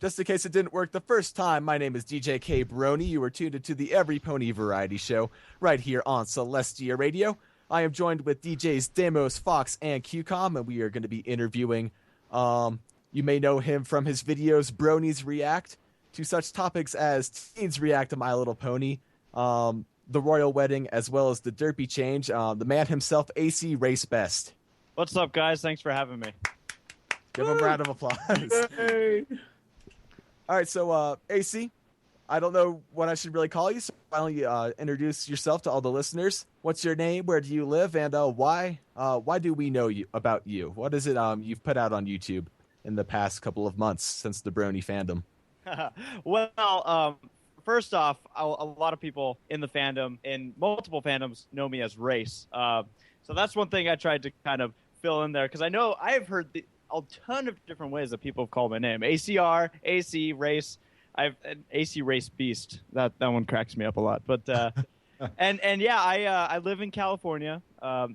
Just in case it didn't work the first time, my name is DJKBrony. You are tuned into the Every Pony Variety Show right here on Celestia Radio. I am joined with DJs Deimos Foxx and Qcom, and we are going to be interviewing, you may know him from his videos Bronies React, to such topics as Teens React to My Little Pony, the Royal Wedding, as well as the Derpy Change, the man himself, ACRaceBest. What's up, guys? Thanks for having me. Give him a round of applause. Hey. All right, so AC, I don't know what I should really call you, so why don't you introduce yourself to all the listeners? What's your name? Where do you live? And why do we know about you? What is it you've put out on YouTube in the past couple of months since the Brony fandom? Well, first off, a lot of people in the fandom, in multiple fandoms, know me as Race. So that's one thing I tried to kind of fill in there, because I know I have heard a ton of different ways that people have called my name. ACR, AC, Race. I've an AC Race Beast. That one cracks me up a lot. But and yeah, I live in California,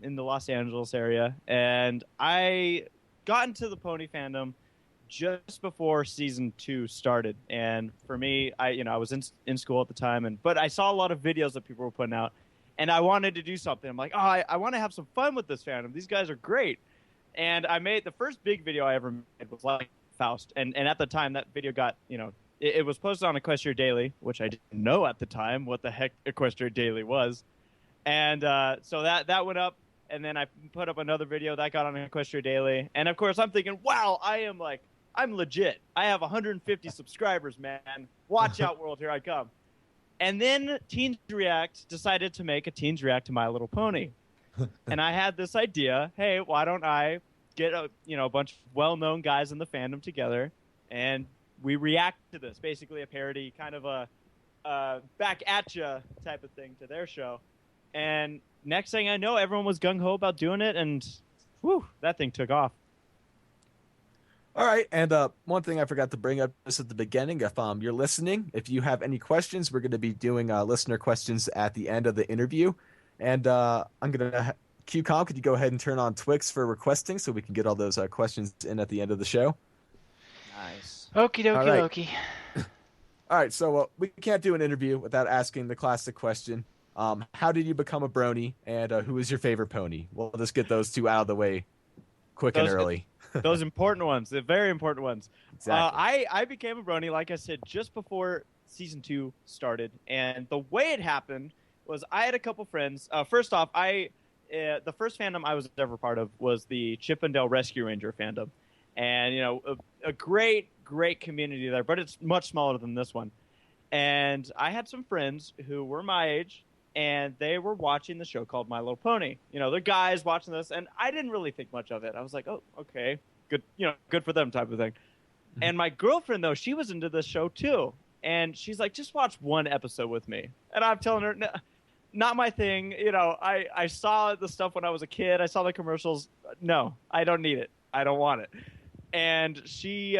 in the Los Angeles area, and I got into the pony fandom just before season 2 started. And for me, I was in school at the time, but I saw a lot of videos that people were putting out, and I wanted to do something. I'm like, I want to have some fun with this fandom. These guys are great. And I made the first big video I ever made was like Faust. And at the time, that video got, it was posted on Equestria Daily, which I didn't know at the time what the heck Equestria Daily was. And so that went up. And then I put up another video that got on Equestria Daily. And of course, I'm thinking, wow, I'm legit. I have 150 subscribers, man. Watch out, world, here I come. And then Teens React decided to make a Teens React to My Little Pony. And I had this idea, hey, why don't I get a bunch of well-known guys in the fandom together, and we react to this, basically a parody, kind of a back at ya type of thing to their show. And next thing I know, everyone was gung-ho about doing it, and whew, that thing took off. All right, and one thing I forgot to bring up just at the beginning, if you're listening, if you have any questions, we're going to be doing listener questions at the end of the interview. And I'm going to... Qcom, could you go ahead and turn on Twix for requesting so we can get all those questions in at the end of the show? Nice. Okie dokie dokie. All right, so we can't do an interview without asking the classic question. How did you become a brony, and who is your favorite pony? We'll just get those two out of the way quick and early. Those important ones, the very important ones. Exactly. I became a brony, like I said, just before Season 2 started. And the way it happened was I had a couple friends. First off, the first fandom I was ever part of was the Chippendale Rescue Ranger fandom. And, a great, great community there, but it's much smaller than this one. And I had some friends who were my age, and they were watching the show called My Little Pony. They're guys watching this, and I didn't really think much of it. I was like, oh, okay, good, good for them type of thing. Mm-hmm. And my girlfriend, though, she was into this show, too. And she's like, just watch one episode with me. And I'm telling her, no, not my thing. I saw the stuff when I was a kid. I saw the commercials. No, I don't need it. I don't want it. And she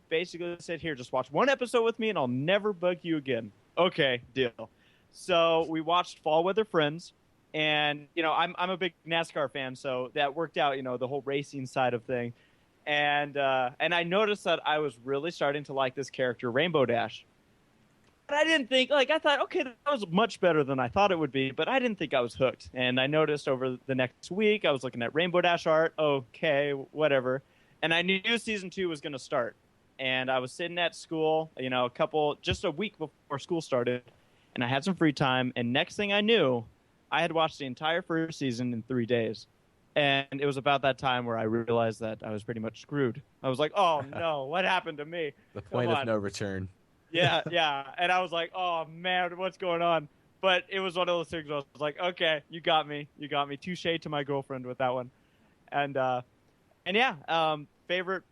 basically said, here, just watch one episode with me and I'll never bug you again. Okay, deal. So we watched Fall Weather Friends, and, I'm a big NASCAR fan, so that worked out, the whole racing side of thing. And I noticed that I was really starting to like this character, Rainbow Dash. But I didn't think, I thought, okay, that was much better than I thought it would be, but I didn't think I was hooked. And I noticed over the next week, I was looking at Rainbow Dash art, okay, whatever. And I knew Season 2 was going to start. And I was sitting at school, just a week before school started, and I had some free time. And next thing I knew, I had watched the entire first season in 3 days. And it was about that time where I realized that I was pretty much screwed. I was like, oh, no, what happened to me? The point of no return. Yeah. And I was like, oh, man, what's going on? But it was one of those things where I was like, okay, you got me. Touche to my girlfriend with that one. And yeah, favorite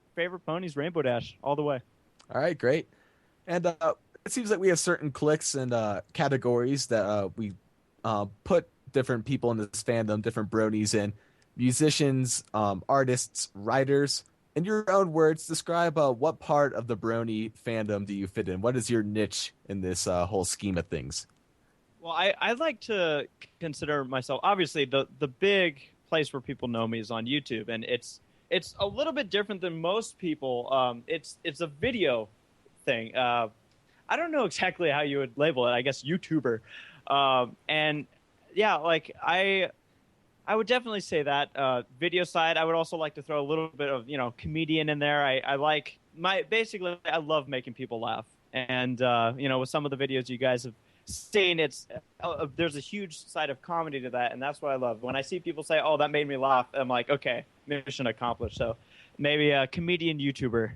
ponies, Rainbow Dash, all the way. All right, great. And it seems like we have certain cliques and categories that we put different people in this fandom, different bronies in. Musicians, artists, writers. In your own words, describe what part of the brony fandom do you fit in? What is your niche in this whole scheme of things? Well, I like to consider myself, obviously, the big place where people know me is on YouTube, and it's it's a little bit different than most people. It's a video thing. I don't know exactly how you would label it. I guess YouTuber. And yeah, like I would definitely say that video side. I would also like to throw a little bit of comedian in there. I like basically I love making people laugh, and with some of the videos you guys have seen, it's there's a huge side of comedy to that, and that's what I love. When I see people say, "Oh, that made me laugh," I'm like, okay, mission accomplished. So maybe a comedian YouTuber.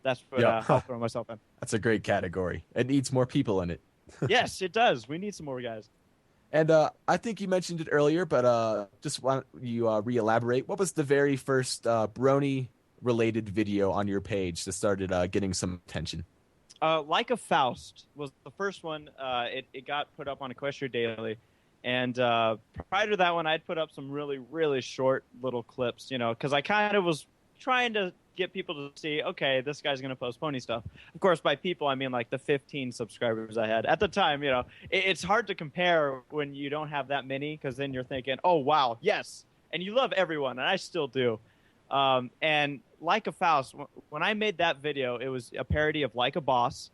That's what I'll throw myself in. That's a great category. It needs more people in it. Yes, it does. We need some more guys. And I think you mentioned it earlier, but just want you re-elaborate. What was the very first brony-related video on your page that started getting some attention? Like a Faust was the first one. It got put up on Equestria Daily. And prior to that one, I'd put up some really, really short little clips, because I kind of was trying to get people to see, okay, this guy's going to post pony stuff. Of course, by people, I mean like the 15 subscribers I had. At the time, it's hard to compare when you don't have that many, because then you're thinking, oh, wow, yes. And you love everyone, and I still do. And Like a Faust, when I made that video, it was a parody of Like a Boss.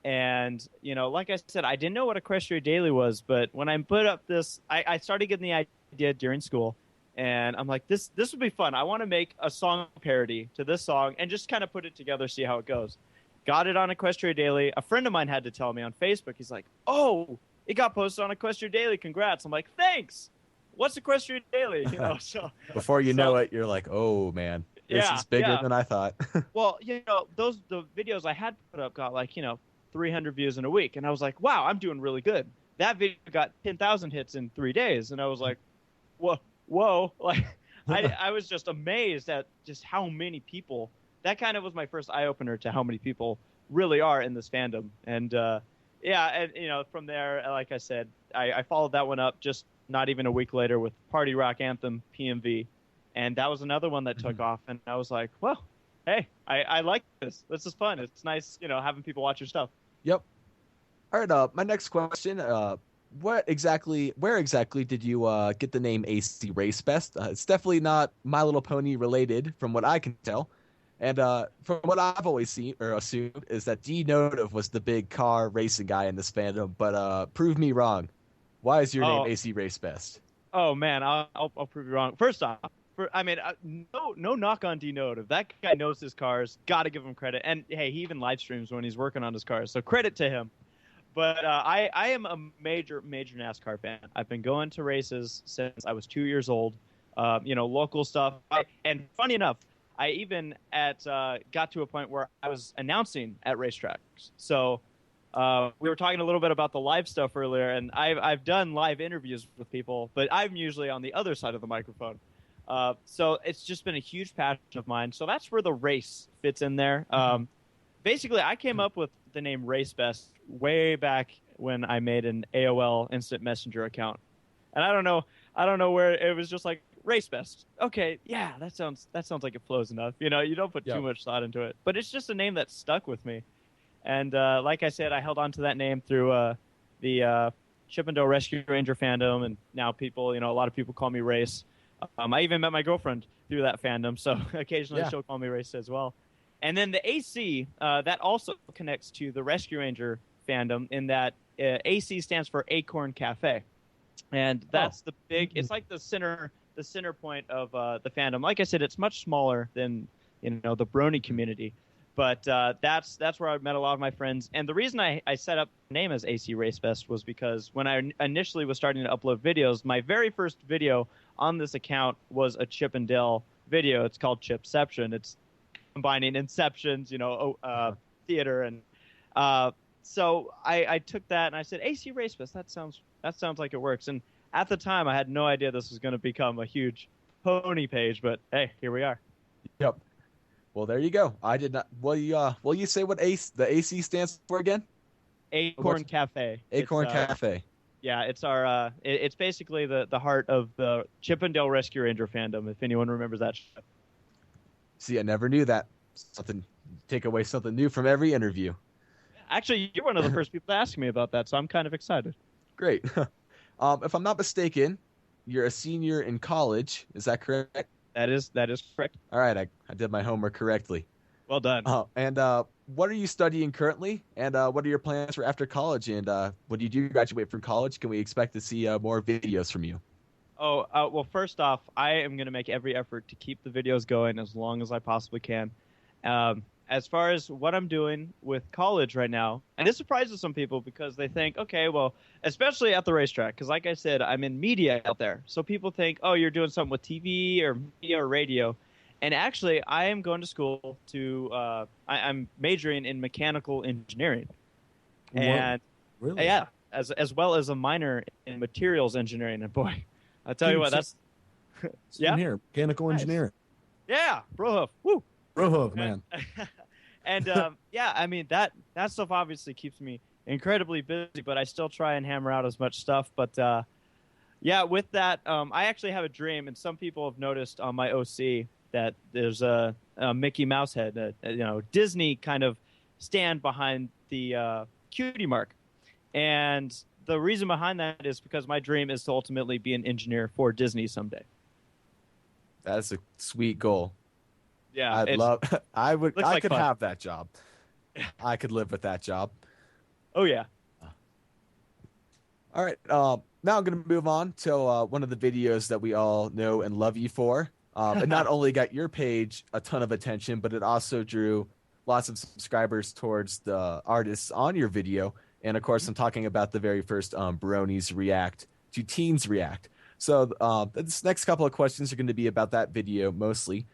And, like I said, I didn't know what Equestria Daily was, but when I put up this, I started getting the idea during school. And I'm like, this would be fun. I want to make a song parody to this song and just kind of put it together, see how it goes. Got it on Equestria Daily. A friend of mine had to tell me on Facebook. He's like, oh, it got posted on Equestria Daily. Congrats. I'm like, thanks. What's Equestria Daily? So before you know it, you're like, oh, man, this is bigger than I thought. Well, the videos I had put up got like, 300 views in a week. And I was like, wow, I'm doing really good. That video got 10,000 hits in 3 days. And I was like, whoa. Like, I was just amazed at just how many people. That kind of was my first eye-opener to how many people really are in this fandom. And, from there, like I said, I followed that one up just not even a week later with Party Rock Anthem PMV. And that was another one that took off. And I was like, well, hey, I like this. This is fun. It's nice, having people watch your stuff. Yep. All right. My next question, where exactly did you get the name ACRaceBest? It's definitely not My Little Pony related from what I can tell. And from what I've always seen or assumed is that Denotive was the big car racing guy in this fandom, but prove me wrong. Why is your name AC-RaceBest? Oh man, I'll prove you wrong. First off, no knock on Denotive. That guy knows his cars. Got to give him credit. And hey, he even live streams when he's working on his cars, so credit to him. But I am a major NASCAR fan. I've been going to races since I was 2 years old. Local stuff. And funny enough, I even got to a point where I was announcing at racetracks. So we were talking a little bit about the live stuff earlier, and I've done live interviews with people, but I'm usually on the other side of the microphone. So it's just been a huge passion of mine. So that's where the race fits in there. Basically, I came up with the name RaceBest way back when I made an AOL Instant Messenger account, and I don't know where it was just like RaceBest. Okay, yeah, that sounds like it flows enough. You don't put too much thought into it, but it's just a name that stuck with me. And like I said, I held on to that name through the Chippendale Rescue Ranger fandom, and now people, a lot of people call me Race. I even met my girlfriend through that fandom, so occasionally she'll call me Race as well. And then the AC, that also connects to the Rescue Ranger fandom in that AC stands for Acorn Cafe. And that's the big, it's like the center point of the fandom. Like I said, it's much smaller than, the Brony community. But that's where I met a lot of my friends. And the reason I set up the name as ACRaceBest was because when I initially was starting to upload videos, my very first video on this account was a Chip and Dale video. It's called Chipception. It's combining Inceptions, theater. And so I took that and I said, ACRaceBest, that sounds like it works. And at the time, I had no idea this was going to become a huge pony page. But hey, here we are. Yep. Well, there you go. I did not. Will you say what the AC stands for again? Acorn Cafe. Acorn Cafe. Yeah, it's our. It's basically the heart of the Chippendale Rescue Ranger fandom. If anyone remembers that show. See, I never knew that. Take away something new from every interview. Actually, you're one of the first people to ask me about that, so I'm kind of excited. Great. If I'm not mistaken, you're a senior in college. Is that correct? That is correct. All right, I did my homework correctly. Well done. And what are you studying currently? And what are your plans for after college? And when you do graduate from college, can we expect to see more videos from you? Oh, well, first off, I am going to make every effort to keep the videos going as long as I possibly can. As far as what I'm doing with college right now, and this surprises some people because they think, okay, well, especially at the racetrack, because like I said, I'm in media out there. So people think, oh, you're doing something with TV or media or radio. And actually, I am going to school to, I'm majoring in mechanical engineering. And really? Yeah, as well as a minor in materials engineering. And boy, I tell you what, that's, yeah. Here, mechanical engineering. Yeah, Brohoof. Woo. Brohoof, man. And yeah, I mean that stuff obviously keeps me incredibly busy, but I still try and hammer out as much stuff. But yeah, with that, I actually have a dream, and some people have noticed on my OC that there's a Mickey Mouse head, Disney kind of stand behind the cutie mark, and the reason behind that is because my dream is to ultimately be an engineer for Disney someday. That's a sweet goal. Yeah, I could fun. have that job. I could live with that job. Oh yeah. All right. Now I'm going to move on to one of the videos that we all know and love you for. It not only got your page a ton of attention, but it also drew lots of subscribers towards the artists on your video. And of course, I'm talking about the very first Bronies React to Teens React. So this next couple of questions are going to be about that video mostly.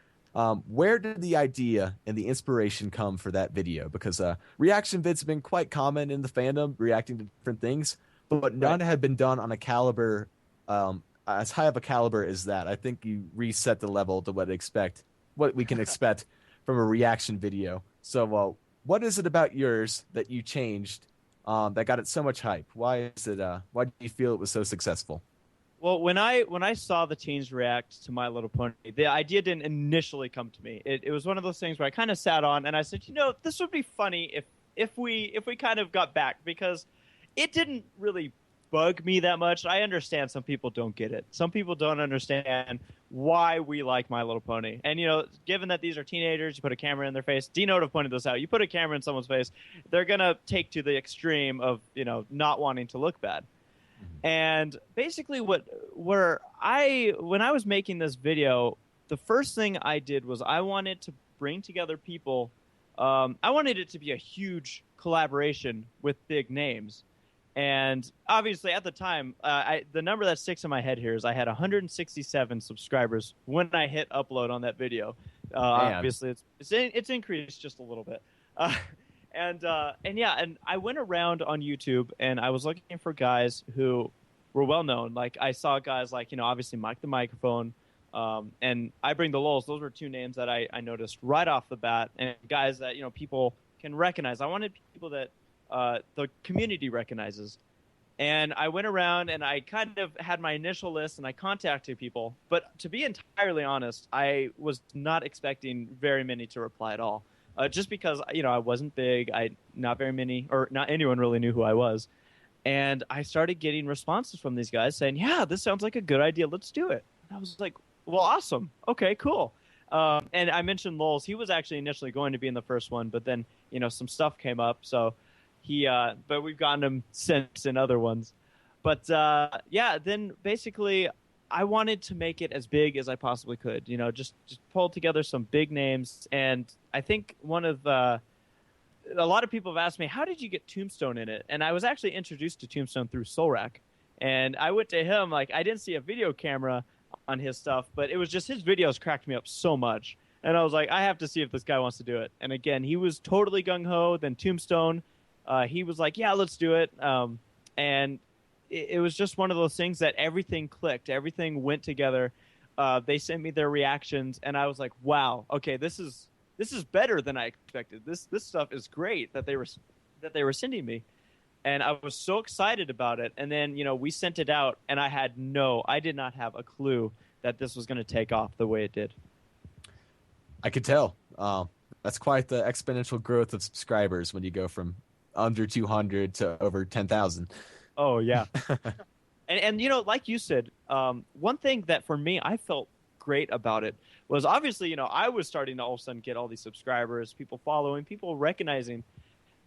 Where did the idea and the inspiration come for that video? Because reaction vids have been quite common in the fandom, reacting to different things, but none have been done on a caliber as high of a caliber as that. I think you reset the level to what we can expect from a reaction video. So what is it about yours that you changed that got it so much hype? Why do you feel it was so successful? Well, when I saw the teens react to My Little Pony, the idea didn't initially come to me. It was one of those things where I kind of sat on and I said, this would be funny if we kind of got back, because it didn't really bug me that much. I understand some people don't get it. Some people don't understand why we like My Little Pony. And, given that these are teenagers, you put a camera in their face. Dino would have pointed this out. You put a camera in someone's face, they're going to take to the extreme of, not wanting to look bad. And basically when I was making this video, the first thing I did was I wanted to bring together people. I wanted it to be a huge collaboration with big names. And obviously at the time, the number that sticks in my head here is I had 167 subscribers when I hit upload on that video. Obviously it's increased just a little bit. And I went around on YouTube and I was looking for guys who were well known. Like I saw guys like, obviously Mike the Microphone, and I Bring the Lulz. Those were two names that I noticed right off the bat, and guys that, people can recognize. I wanted people that the community recognizes. And I went around and I kind of had my initial list and I contacted people. But to be entirely honest, I was not expecting very many to reply at all. Just because, I wasn't big, not very many, or not anyone really knew who I was. And I started getting responses from these guys saying, yeah, this sounds like a good idea. Let's do it. And I was like, well, awesome. Okay, cool. And I mentioned Lulz. He was actually initially going to be in the first one, but then, some stuff came up. So but we've gotten him since in other ones. But then basically I wanted to make it as big as I possibly could, just pull together some big names. And I think a lot of people have asked me, how did you get Tombstone in it? And I was actually introduced to Tombstone through Solrak. And I went to him, I didn't see a video camera on his stuff, but it was just his videos cracked me up so much. And I was like, I have to see if this guy wants to do it. And again, he was totally gung-ho. Then Tombstone, he was like, yeah, let's do it. And it was just one of those things that everything clicked. Everything went together. They sent me their reactions, and I was like, wow, okay, this is better than I expected. This stuff is great that they were sending me. And I was so excited about it. And then, we sent it out, and I did not have a clue that this was going to take off the way it did. I could tell. That's quite the exponential growth of subscribers when you go from under 200 to over 10,000. Oh, yeah. and like you said, one thing that for me I felt great about it was obviously, I was starting to all of a sudden get all these subscribers, people following, people recognizing.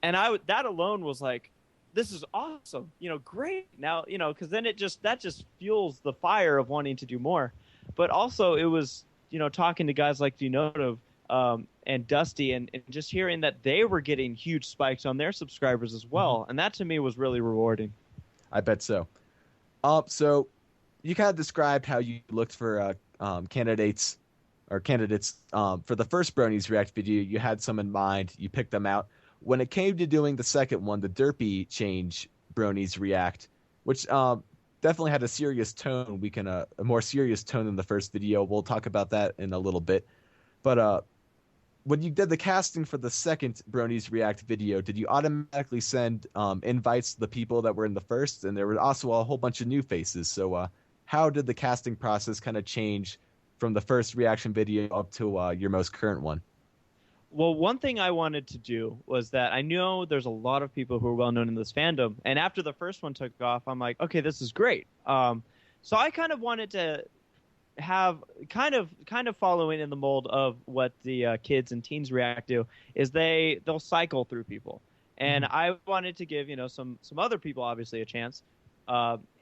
And that alone was like, this is awesome, great. Now, because then that just fuels the fire of wanting to do more. But also it was, talking to guys like Denotive and Dusty and just hearing that they were getting huge spikes on their subscribers as well. And that to me was really rewarding. I bet so. So you kind of described how you looked for candidates for the first Bronies React video. You had some in mind. You picked them out. When it came to doing the second one, the Derpy change Bronies React, which definitely had a serious tone. A more serious tone than the first video. We'll talk about that in a little bit. But when you did the casting for the second Bronies React video, did you automatically send invites to the people that were in the first? And there were also a whole bunch of new faces. So how did the casting process kind of change from the first reaction video up to your most current one? Well, one thing I wanted to do was that I know there's a lot of people who are well known in this fandom, and after the first one took off, I'm like, okay, this is great. So I kind of wanted to have kind of following in the mold of what the kids and teens react to is they'll cycle through people, and I wanted to give some other people obviously a chance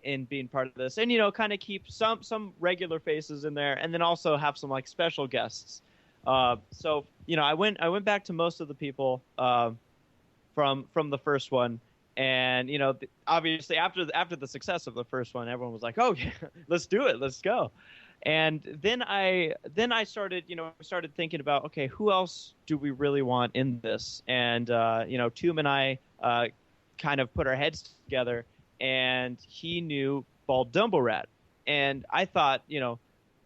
in being part of this, and kind of keep some regular faces in there, and then also have some like special guests. So I went back to most of the people from the first one, and obviously after the success of the first one, everyone was like, oh yeah, let's do it, let's go. And then I started started thinking about, okay, who else do we really want in this? And Toom and I kind of put our heads together, and he knew Bald Dumbo Rat, and I thought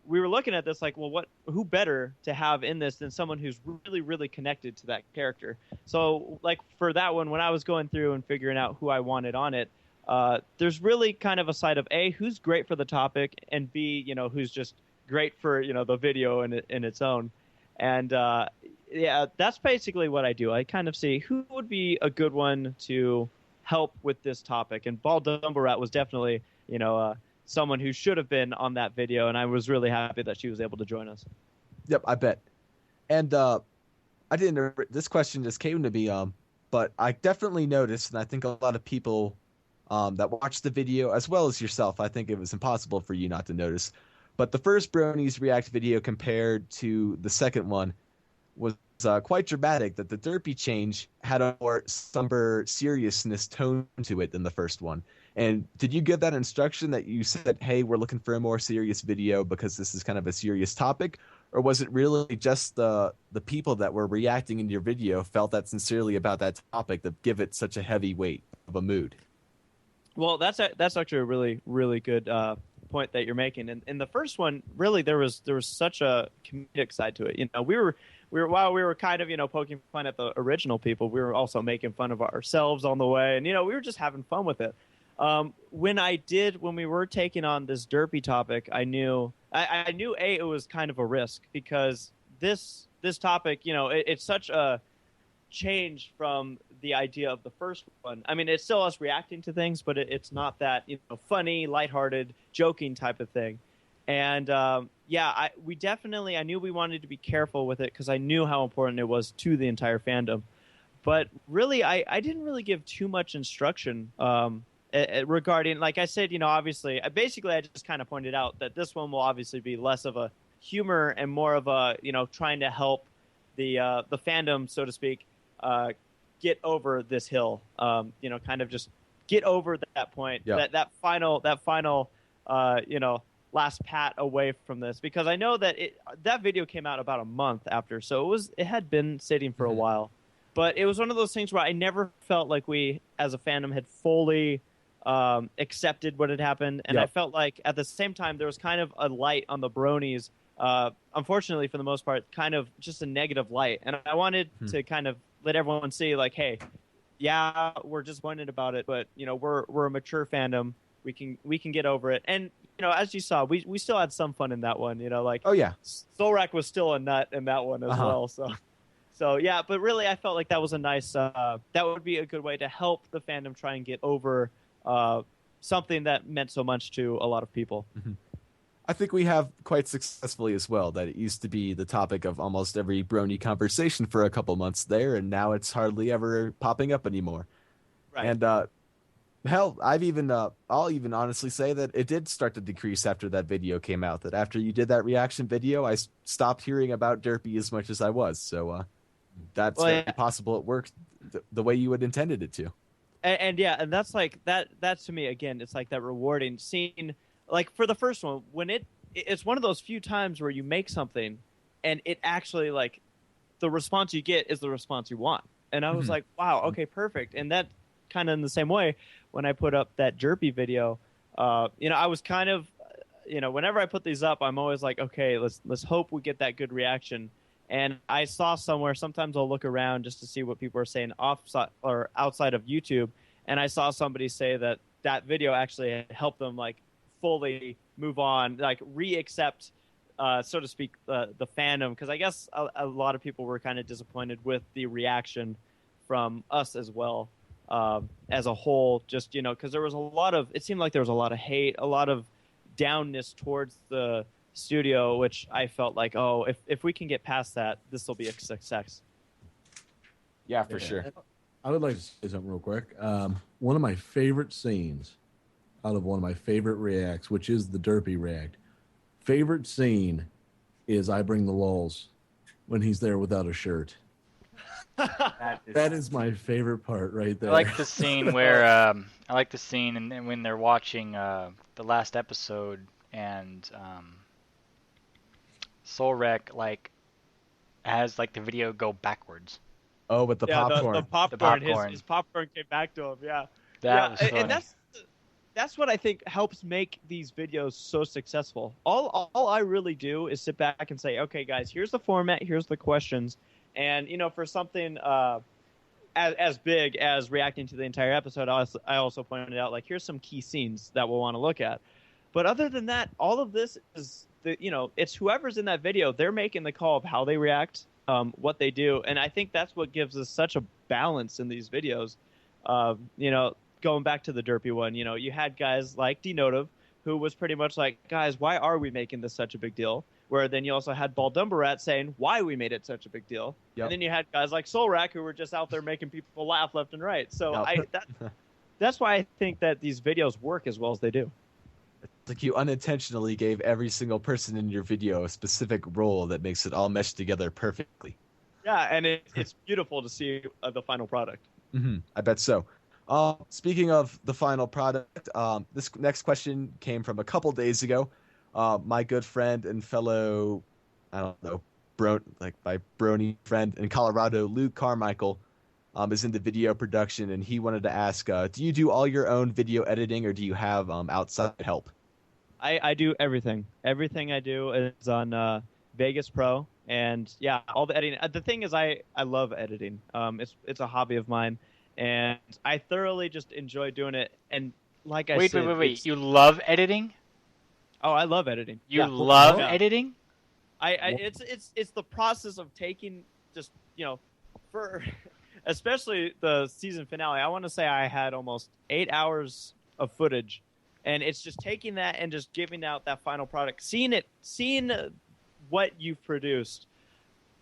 we were looking at this like, well, who better to have in this than someone who's really, really connected to that character? So, like, for that one, when I was going through and figuring out who I wanted on it, there's really kind of a side of A, who's great for the topic, and B, who's just great for, the video in its own. And, yeah, that's basically what I do. I kind of see who would be a good one to help with this topic. And Bald Dumbo Rat was definitely, someone who should have been on that video, and I was really happy that she was able to join us. Yep, I bet. And I didn't. This question just came to me, but I definitely noticed, and I think a lot of people that watched the video, as well as yourself, I think it was impossible for you not to notice. But the first Bronies React video compared to the second one was quite dramatic. That the Derpy change had a more somber seriousness tone to it than the first one. And did you give that instruction that you said, hey, we're looking for a more serious video because this is kind of a serious topic? Or was it really just the people that were reacting in your video felt that sincerely about that topic that give it such a heavy weight of a mood? Well, that's actually a really, really good point that you're making. And in the first one, really, there was such a comedic side to it. We were while we were kind of, poking fun at the original people, we were also making fun of ourselves on the way. And, we were just having fun with it. When we were taking on this Derpy topic, I knew it was kind of a risk because this topic, it's such a change from the idea of the first one. I mean, it's still us reacting to things, but it's not that, funny, lighthearted, joking type of thing. And, I knew we wanted to be careful with it because I knew how important it was to the entire fandom. But really, I didn't really give too much instruction, regarding, like I said, obviously, I just kind of pointed out that this one will obviously be less of a humor and more of a, trying to help the fandom, so to speak, get over this hill, kind of just get over that point, that final, last pat away from this, because I know that that video came out about a month after, so it had been sitting for a while, but it was one of those things where I never felt like we, as a fandom, had fully accepted what had happened, and I felt like at the same time there was kind of a light on the Bronies, unfortunately for the most part, kind of just a negative light, and I wanted to kind of let everyone see, like, hey, yeah, we're disappointed about it, but we're a mature fandom, we can get over it. And as you saw, we still had some fun in that one, like, oh yeah, Solrak was still a nut in that one as well, so yeah, but really I felt like that was a nice that would be a good way to help the fandom try and get over something that meant so much to a lot of people. I think we have quite successfully as well. That it used to be the topic of almost every brony conversation for a couple months there, and now it's hardly ever popping up anymore. Right. And hell, I'll even honestly say that it did start to decrease after that video came out. That after you did that reaction video, I stopped hearing about Derpy as much as I was. So that's very possible it worked the way you had intended it to. And that's like that to me, again, it's like that rewarding scene. Like for the first one, when it's one of those few times where you make something and it actually, like, the response you get is the response you want. And I was like, wow, okay, perfect. And that kind of in the same way, when I put up that Derpy video, I was kind of, whenever I put these up, I'm always like, okay, let's hope we get that good reaction. And I saw somewhere, sometimes I'll look around just to see what people are saying outside of YouTube. And I saw somebody say that video actually helped them, like, fully move on, like re-accept, so to speak, the fandom. Because I guess a lot of people were kind of disappointed with the reaction from us as well, as a whole. Just, because there was it seemed like there was a lot of hate, a lot of downness towards the studio, which I felt like, oh, if we can get past that, this will be a success. Yeah, for sure. I would like to say something real quick. One of my favorite scenes out of one of my favorite reacts, which is the Derpy react. Favorite scene is I Bring the Lulz when he's there without a shirt. That is my favorite part right there. I like the scene where and when they're watching the last episode and Solrek has the video go backwards. Oh, with the popcorn. The popcorn. His popcorn came back to him. Yeah. That was funny. And that's what I think helps make these videos so successful. All I really do is sit back and say, okay, guys, here's the format, here's the questions, and for something as big as reacting to the entire episode, I also pointed out, like, here's some key scenes that we'll want to look at. But other than that, all of this is it's whoever's in that video, they're making the call of how they react, what they do, and I think that's what gives us such a balance in these videos. Going back to the Derpy one, you had guys like Denotive, who was pretty much like, guys, why are we making this such a big deal? Where then you also had Baldumbarat saying why we made it such a big deal. Yep. And then you had guys like Solrak, who were just out there making people laugh left and right. So that's why I think that these videos work as well as they do. It's like you unintentionally gave every single person in your video a specific role that makes it all mesh together perfectly. Yeah, and it's beautiful to see the final product. I bet so. Speaking of the final product, this next question came from a couple days ago. My good friend and fellow, my brony friend in Colorado, Luke Carmichael, is into video production, and he wanted to ask, do you do all your own video editing, or do you have outside help? I do everything. Everything I do is on Vegas Pro, and yeah, all the editing. The thing is, I love editing. It's a hobby of mine. And I thoroughly just enjoy doing it. And like I said... Wait. You love editing? Oh, I love editing. You love editing? It's the process of taking just, for... Especially the season finale. I want to say I had almost 8 hours of footage. And it's just taking that and just giving out that final product. Seeing what you've produced.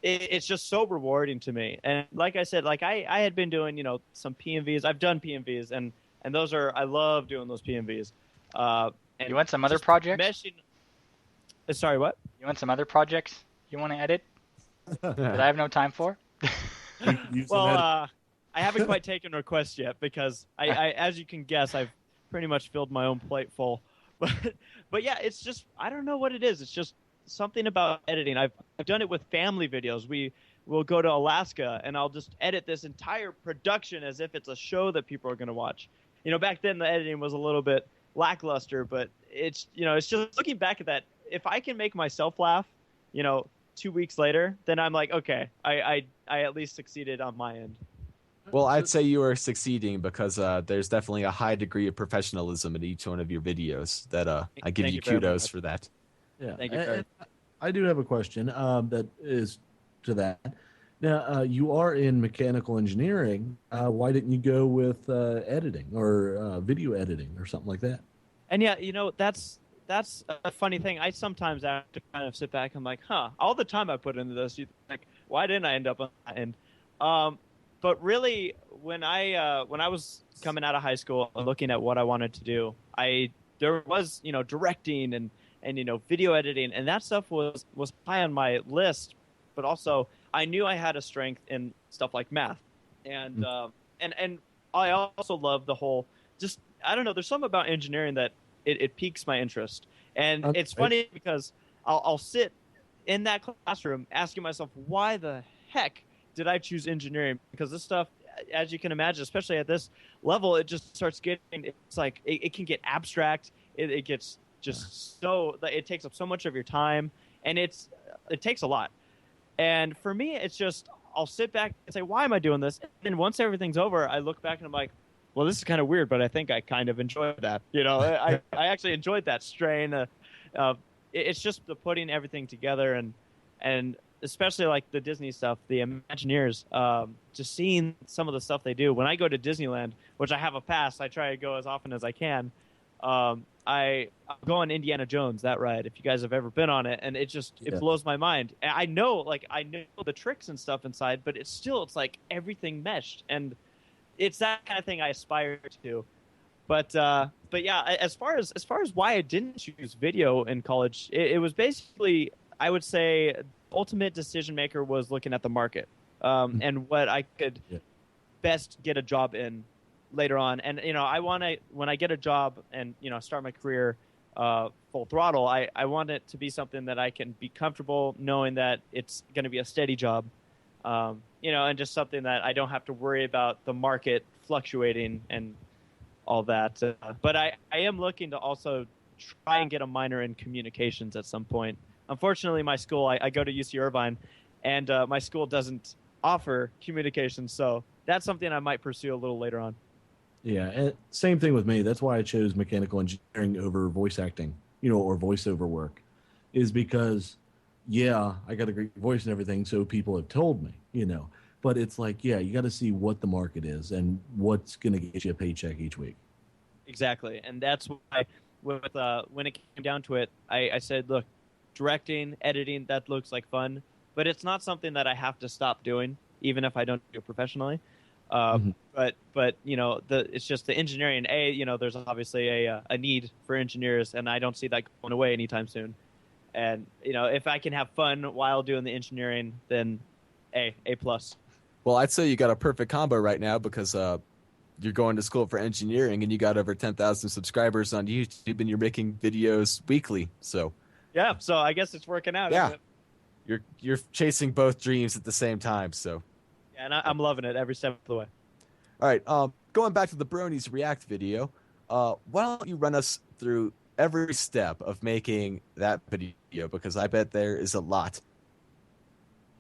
It's just so rewarding to me. And like I said, like I had been doing, some PMVs. I've done PMVs, and those are, I love doing those PMVs. And you want some other projects? Sorry, what? You want some other projects you want to edit that I have no time for? Well, I haven't quite taken requests yet because I as you can guess, I've pretty much filled my own plate full. But yeah, it's just, I don't know what it is. It's just something about editing. I've done it with family videos. We'll go to Alaska and I'll just edit this entire production as if it's a show that people are going to watch. Back then the editing was a little bit lackluster, but it's just looking back at that. If I can make myself laugh, 2 weeks later, then I'm like, okay, I at least succeeded on my end. Well, I'd say you are succeeding because there's definitely a high degree of professionalism in each one of your videos that I give you kudos for that. Yeah, thank you. I do have a question that is to that. Now, you are in mechanical engineering. Why didn't you go with editing or video editing or something like that? And yeah, that's a funny thing. I sometimes have to kind of sit back. I'm like, all the time I put into this, you think, why didn't I end up on that end? But really, when I was coming out of high school and looking at what I wanted to do, there was directing and video editing, and that stuff was high on my list. But also, I knew I had a strength in stuff like math, and I also love the whole I don't know. There's something about engineering that it piques my interest, and it's funny because I'll sit in that classroom asking myself, why the heck did I choose engineering? Because this stuff, as you can imagine, especially at this level, it just starts getting, it's like, it can get abstract. It gets just it takes up so much of your time, and it takes a lot. And for me, it's just, I'll sit back and say, why am I doing this? And then once everything's over, I look back and I'm like, well, this is kind of weird, but I think I kind of enjoyed that. I actually enjoyed that strain. It's just the putting everything together, and especially like the Disney stuff, the Imagineers, just seeing some of the stuff they do. When I go to Disneyland, which I have a pass, I try to go as often as I can. I go on Indiana Jones, that ride, if you guys have ever been on it, and it blows my mind. And I know the tricks and stuff inside, but it's like everything meshed, and it's that kind of thing I aspire to. But yeah, as far as why I didn't choose video in college, it was basically, I would say, ultimate decision maker was looking at the market, and what I could best get a job in later on. And I want to, when I get a job and start my career full throttle, I want it to be something that I can be comfortable knowing that it's going to be a steady job, and just something that I don't have to worry about the market fluctuating and all that. But I am looking to also try and get a minor in communications at some point. Unfortunately, my school, I go to UC Irvine, and my school doesn't offer communications, so that's something I might pursue a little later on. Yeah, and same thing with me. That's why I chose mechanical engineering over voice acting, or voiceover work, is because, I got a great voice and everything, so people have told me, But it's like, you got to see what the market is and what's going to get you a paycheck each week. Exactly, and that's why when it came down to it, I said, look, directing, editing, that looks like fun, but it's not something that I have to stop doing, even if I don't do it professionally. But it's just the engineering. There's obviously a need for engineers, and I don't see that going away anytime soon. And if I can have fun while doing the engineering, then A plus. Well, I'd say you got a perfect combo right now because you're going to school for engineering, and you got over 10,000 subscribers on YouTube, and you're making videos weekly. So yeah, so I guess it's working out. Yeah, isn't it? you're chasing both dreams at the same time. So. And I'm loving it every step of the way. All right, going back to the Bronies React video, why don't you run us through every step of making that video, because I bet there is a lot.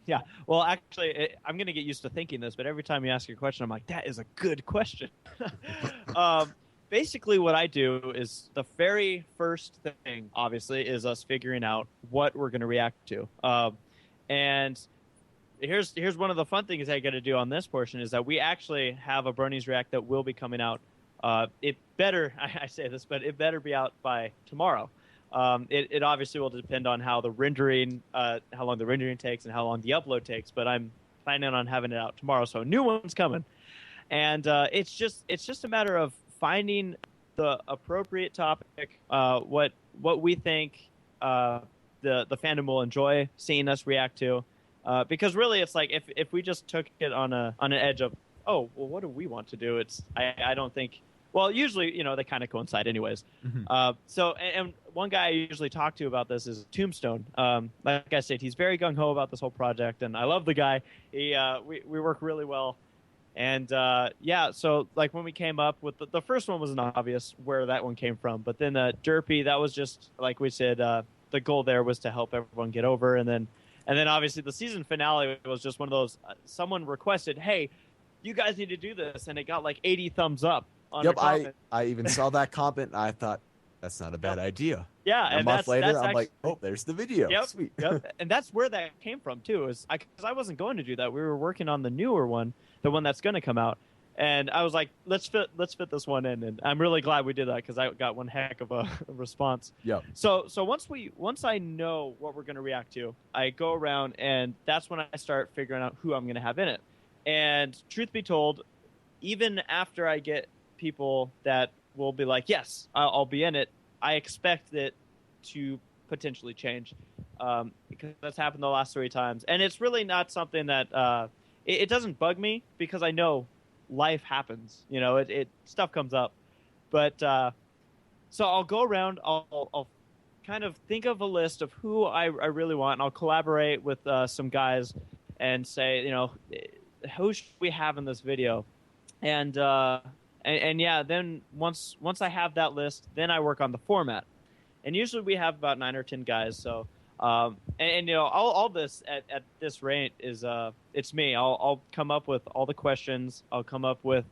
Yeah, well, actually, I'm going to get used to thinking this, but every time you ask your question, I'm like, that is a good question. Basically, what I do is the very first thing, obviously, is us figuring out what we're going to react to. And here's one of the fun things I got to do on this portion is that we actually have a Bronies React that will be coming out. It better, I say this, but it better be out by tomorrow. It obviously will depend on how the rendering, how long the rendering takes and how long the upload takes, but I'm planning on having it out tomorrow, so a new one's coming. And it's just a matter of finding the appropriate topic, what we think the fandom will enjoy seeing us react to. Because really, it's like if we just took it on an edge of, oh, well, what do we want to do? I don't think. Well, usually, they kind of coincide, anyways. Mm-hmm. So, and one guy I usually talk to about this is Tombstone. Like I said, he's very gung ho about this whole project, and I love the guy. We work really well, and so like when we came up with the first one wasn't obvious where that one came from, but then Derpy, that was just like we said, the goal there was to help everyone get over, and then obviously the season finale was just one of those, someone requested, hey, you guys need to do this, and it got like 80 thumbs up on the comment. I even saw that comment, and I thought, that's not a bad idea. Yeah, and a month later, I'm like, oh, there's the video. Yep, Sweet. Yep. And that's where that came from, too, because I wasn't going to do that. We were working on the newer one, the one that's going to come out, And I was like, let's fit this one in, and I'm really glad we did that because I got one heck of a response. Yeah. So once I know what we're gonna react to, I go around, and that's when I start figuring out who I'm gonna have in it. And truth be told, even after I get people that will be like, yes, I'll be in it, I expect it to potentially change, because that's happened the last 3 times, and it's really not something that it doesn't bug me because I know life happens. You know, it stuff comes up, but so I'll go around. I'll kind of think of a list of who I really want, and I'll collaborate with some guys and say, you know, who should we have in this video, and yeah, then once I have that list, then I work on the format. And usually we have about 9 or 10 guys. So, and you know, all this at this rate is it's me. I'll come up with all the questions. I'll come up with,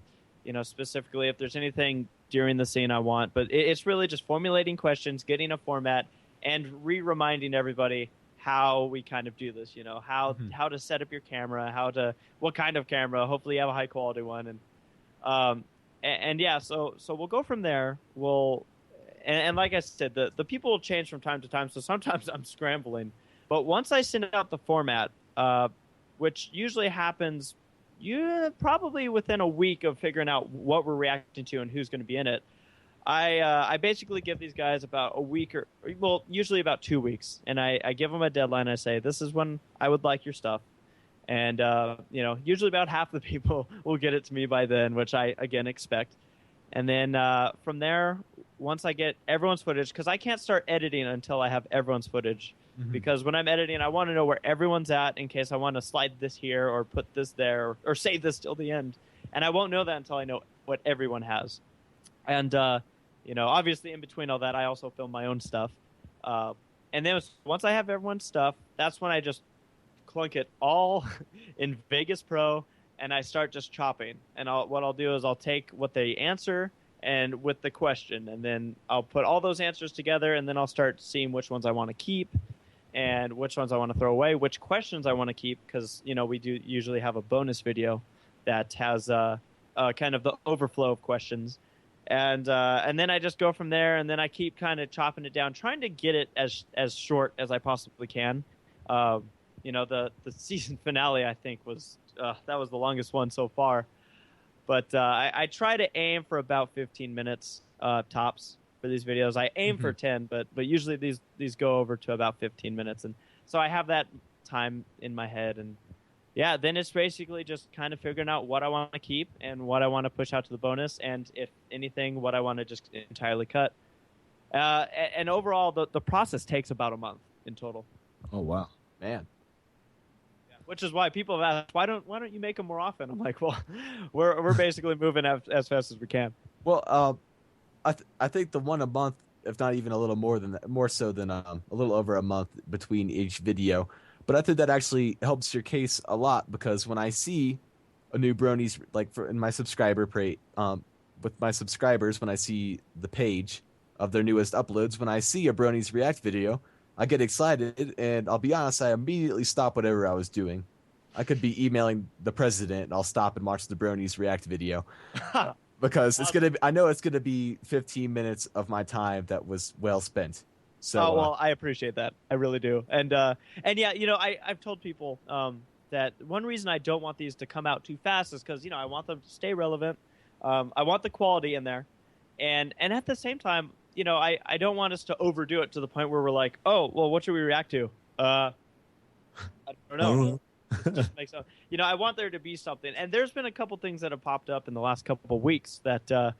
you know, specifically if there's anything during the scene I want. But it's really just formulating questions, getting a format, and reminding everybody how we kind of do this. You know, how to set up your camera, what kind of camera. Hopefully, you have a high quality one, and yeah. So we'll go from there. And like I said, the people will change from time to time, so sometimes I'm scrambling. But once I send out the format, which usually happens probably within a week of figuring out what we're reacting to and who's going to be in it, I basically give these guys about a week usually about 2 weeks. And I give them a deadline. I say, this is when I would like your stuff. And, you know, usually about half the people will get it to me by then, which I, again, expect. And then from there, once I get everyone's footage, because I can't start editing until I have everyone's footage. Because when I'm editing, I want to know where everyone's at in case I want to slide this here or put this there or save this till the end. And I won't know that until I know what everyone has. And, you know, obviously in between all that, I also film my own stuff. And then once I have everyone's stuff, that's when I just clunk it all in Vegas Pro. And I start just chopping. And what I'll do is I'll take what they answer and with the question, and then I'll put all those answers together, and then I'll start seeing which ones I want to keep and which ones I want to throw away, which questions I want to keep, because, you know, we do usually have a bonus video that has kind of the overflow of questions. And then I just go from there, and then I keep kind of chopping it down, trying to get it as short as I possibly can. You know, the season finale, I think, was that was the longest one so far. But I try to aim for about 15 minutes tops for these videos. I aim for 10, but usually these go over to about 15 minutes. And so I have that time in my head. And, yeah, then it's basically just kind of figuring out what I want to keep and what I want to push out to the bonus, and, if anything, what I want to just entirely cut. And overall, the process takes about a month in total. Oh, wow. Man. Which is why people have asked, why don't you make them more often? I'm like, well, we're basically moving as fast as we can. Well, I think the one a month, if not even a little more than that, more so than a little over a month between each video. But I think that actually helps your case a lot, because when I see a new Bronies, like in my subscriber with my subscribers, when I see the page of their newest uploads, when I see a Bronies React video, I get excited, and I'll be honest, I immediately stop whatever I was doing. I could be emailing the president, and I'll stop and watch the Bronies React video. Because I know it's gonna be 15 minutes of my time that was well spent. So, well, I appreciate that. I really do. And yeah, you know, I've told people that one reason I don't want these to come out too fast is because, you know, I want them to stay relevant. I want the quality in there, and at the same time, you know, I don't want us to overdo it to the point where we're like, oh, well, what should we react to? I don't know. Just makes sense. You know, I want there to be something. And there's been a couple things that have popped up in the last couple of weeks that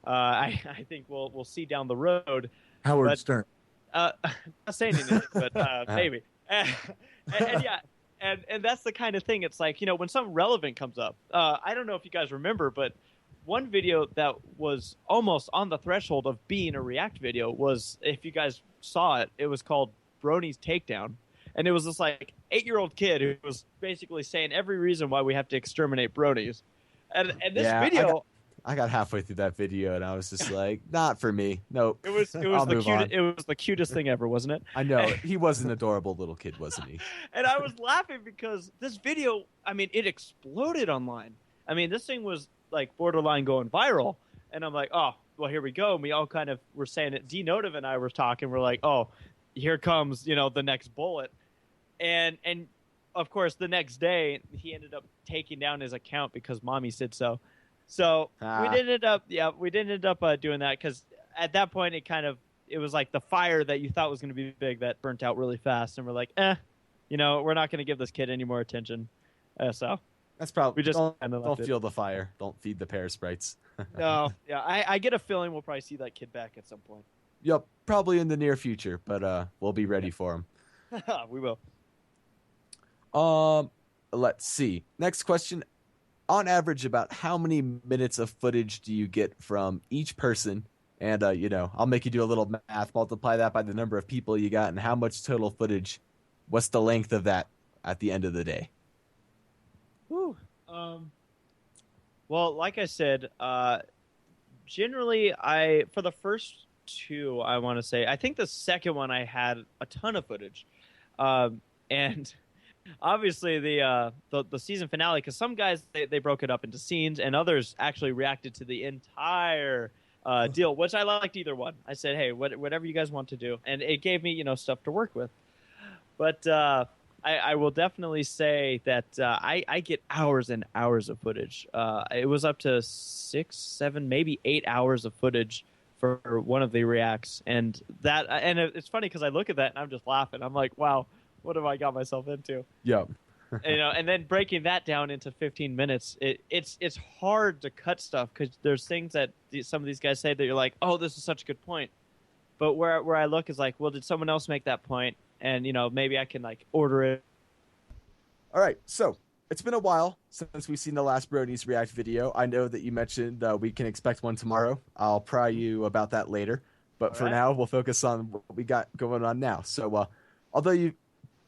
I think we'll see down the road. Howard Stern. Not saying anything, but maybe. And yeah, and that's the kind of thing. It's like, you know, when something relevant comes up, I don't know if you guys remember, but one video that was almost on the threshold of being a React video was, if you guys saw it, it was called Brony's Takedown. And it was this like 8-year-old kid who was basically saying every reason why we have to exterminate bronies. And this video, I got halfway through that video and I was just like, not for me. Nope. It was the cutest thing ever, wasn't it? I know. He was an adorable little kid, wasn't he? And I was laughing because this video, I mean, it exploded online. I mean, this thing was like borderline going viral. And I'm like, oh, well, here we go. And we all kind of were saying it. D-Notive and I were talking. We're like, oh, here comes, the next bullet. And of course, the next day, he ended up taking down his account because mommy said so. So we didn't end up doing that because at that point, it was like the fire that you thought was going to be big that burnt out really fast. And we're like, we're not going to give this kid any more attention. So that's probably, we just don't feel the fire. Don't feed the pear sprites. No, yeah, I get a feeling we'll probably see that kid back at some point. Yep, probably in the near future, but we'll be ready for him. We will. Let's see. Next question. On average, about how many minutes of footage do you get from each person? And, I'll make you do a little math, multiply that by the number of people you got, and how much total footage, what's the length of that at the end of the day? Whew. Well, like I said, generally, for the first two, I want to say, I think the second one I had a ton of footage. And obviously the season finale, because some guys, they broke it up into scenes, and others actually reacted to the entire deal, which I liked either one. I said, hey, whatever you guys want to do. And it gave me, stuff to work with. But I will definitely say that I get hours and hours of footage. It was up to 6, 7, maybe 8 hours of footage for one of the reacts. And it's funny because I look at that and I'm just laughing. I'm like, wow, what have I got myself into? Yep. And then breaking that down into 15 minutes, it's hard to cut stuff because there's things that some of these guys say that you're like, oh, this is such a good point. But where I look is like, well, did someone else make that point? And, maybe I can like order it. All right. So it's been a while since we've seen the last Bronies React video. I know that you mentioned we can expect one tomorrow. I'll pry you about that later. But for now, we'll focus on what we got going on now. So although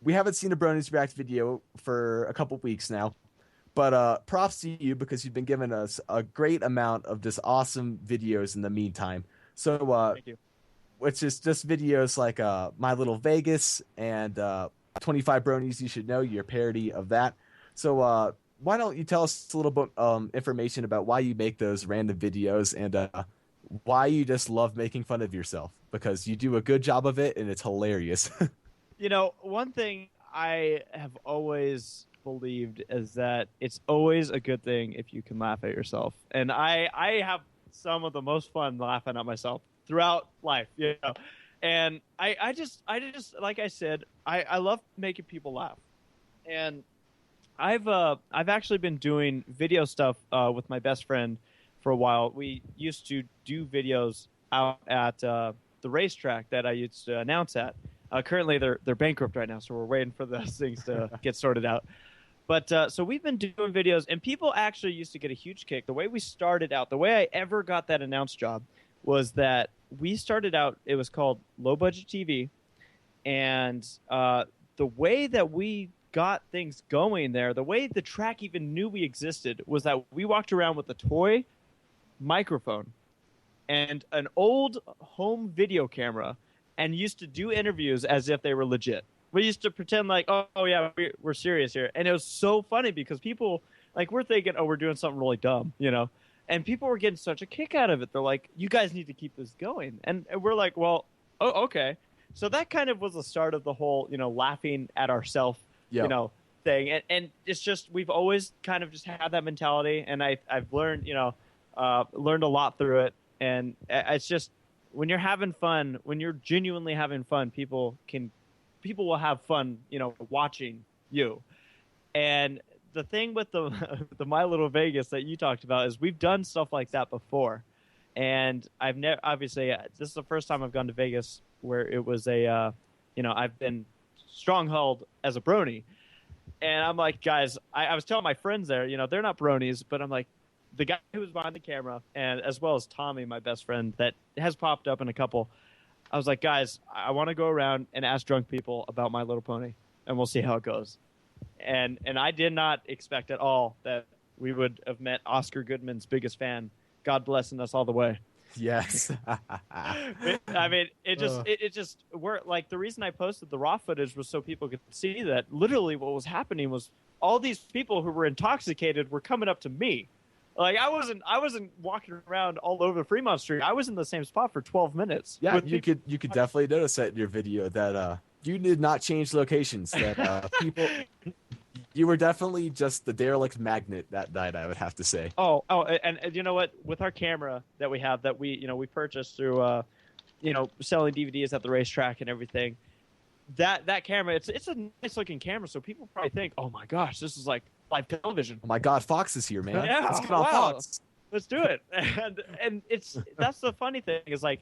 we haven't seen a Bronies React video for a couple weeks now, but props to you because you've been giving us a great amount of just awesome videos in the meantime. So Thank you. Which is just videos like My Little Vegas and 25 Bronies You Should Know, your parody of that. So why don't you tell us a little bit information about why you make those random videos and why you just love making fun of yourself, because you do a good job of it and it's hilarious. One thing I have always believed is that it's always a good thing if you can laugh at yourself. And I have some of the most fun laughing at myself throughout life, And I just like I said, I love making people laugh. And I've actually been doing video stuff with my best friend for a while. We used to do videos out at the racetrack that I used to announce at. Currently, they're bankrupt right now, so we're waiting for those things to get sorted out. But so we've been doing videos, and people actually used to get a huge kick. The way we started out, the way I ever got that announce job was that we started out, it was called Low Budget TV, and the way that we got things going there, the way the track even knew we existed, was that we walked around with a toy microphone and an old home video camera and used to do interviews as if they were legit. We used to pretend like, oh yeah, we're serious here. And it was so funny because people, like, we're thinking, oh, we're doing something really dumb, And people were getting such a kick out of it. They're like, you guys need to keep this going. And we're like, well, oh, okay. So that kind of was the start of the whole, laughing at ourselves, thing. And it's just, we've always kind of just had that mentality. And I've learned, learned a lot through it. And it's just, when you're having fun, when you're genuinely having fun, people will have fun, watching you. And the thing with the My Little Vegas that you talked about is we've done stuff like that before. And I've never, obviously, this is the first time I've gone to Vegas where it was I've been stronghold as a brony. And I'm like, guys, I was telling my friends there, they're not bronies, but I'm like, the guy who was behind the camera, and as well as Tommy, my best friend, that has popped up in a couple, I was like, guys, I want to go around and ask drunk people about My Little Pony, and we'll see how it goes. And I did not expect at all that we would have met Oscar Goodman's biggest fan, God blessing us all the way. Yes. I mean, it just we're like, the reason I posted the raw footage was so people could see that literally what was happening was all these people who were intoxicated were coming up to me. Like I wasn't walking around all over Fremont Street. I was in the same spot for 12 minutes. Yeah, you could definitely notice that in your video that you did not change locations. That people, you were definitely just the derelict magnet that night, I would have to say. And you know what? With our camera that we have, that we purchased through selling DVDs at the racetrack and everything. That camera, it's a nice looking camera, so people probably think, oh my gosh, this is like live television. Oh my God, Fox is here, man. Yeah, let's get on Fox. Let's do it. And that's the funny thing is like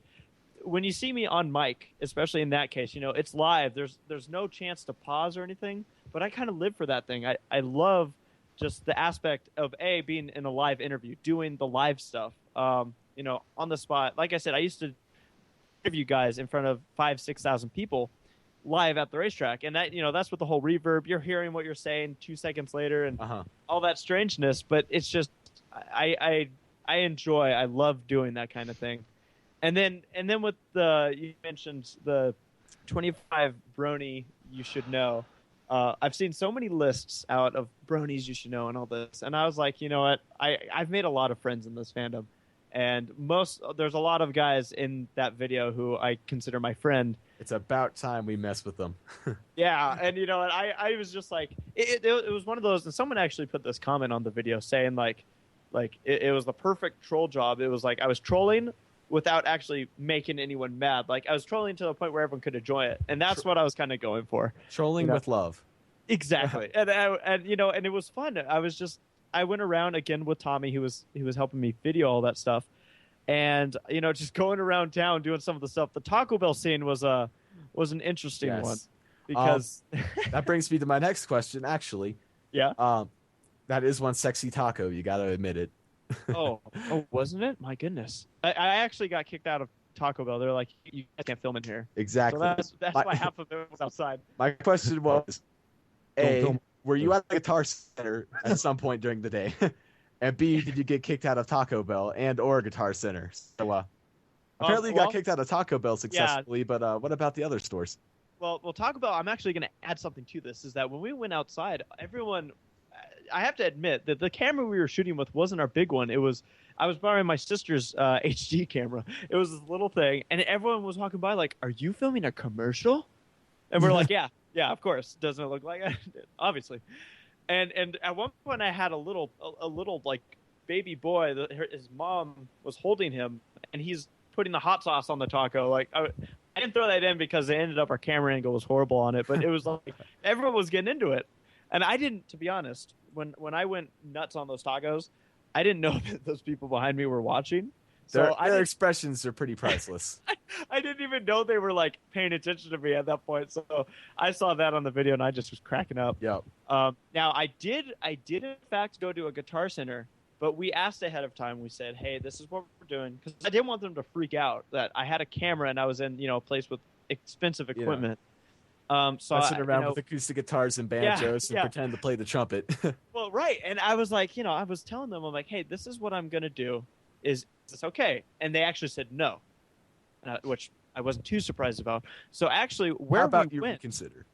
when you see me on mic, especially in that case, it's live. There's no chance to pause or anything, but I kind of live for that thing. I love just the aspect of being in a live interview, doing the live stuff, on the spot. Like I said, I used to interview guys in front of 5,000-6,000 people live at the racetrack, and that that's with the whole reverb. You're hearing what you're saying 2 seconds later, and all that strangeness. But it's just I love doing that kind of thing. And then with you mentioned the 25 brony you should know. I've seen so many lists out of bronies you should know and all this, and I was like, you know what? I've made a lot of friends in this fandom, and there's a lot of guys in that video who I consider my friend. It's about time we mess with them. Yeah, and I was just like, it was one of those, and someone actually put this comment on the video saying like it was the perfect troll job. It was like I was trolling without actually making anyone mad. Like I was trolling to the point where everyone could enjoy it, and that's what I was kind of going for. Trolling with love. Exactly, and it was fun. I went around again with Tommy, who was helping me video all that stuff. And just going around town doing some of the stuff. The Taco Bell scene was an interesting one because that brings me to my next question. Actually, yeah, that is one sexy taco. You got to admit it. oh, wasn't it? My goodness, I actually got kicked out of Taco Bell. They're like, you guys can't film in here. Exactly. So that's why half of it was outside. My question was, were you at the Guitar Center at some point during the day? And B, did you get kicked out of Taco Bell or Guitar Center? So apparently you got kicked out of Taco Bell successfully, yeah. But what about the other stores? Well, Taco Bell, I'm actually going to add something to this, is that when we went outside, everyone, I have to admit that the camera we were shooting with wasn't our big one. I was borrowing my sister's HD camera. It was this little thing, and everyone was walking by like, are you filming a commercial? And we're like, yeah, of course. Doesn't it look like it? Obviously. And at one point I had a little like baby boy. His mom was holding him, and he's putting the hot sauce on the taco. Like I didn't throw that in because it ended up our camera angle was horrible on it, but it was like everyone was getting into it, and I didn't. To be honest, when I went nuts on those tacos, I didn't know that those people behind me were watching. So their expressions are pretty priceless. I didn't even know they were like paying attention to me at that point. So I saw that on the video and I just was cracking up. Yep. Now I did in fact go to a Guitar Center, but we asked ahead of time. We said, hey, this is what we're doing, because I didn't want them to freak out that I had a camera and I was in a place with expensive equipment. So I sit around with acoustic guitars and banjos and pretend to play the trumpet. Well, right. And I was like, I was telling them, I'm like, hey, this is what I'm gonna do. Is this okay? And they actually said no, which I wasn't too surprised about. So actually, where we went, reconsider?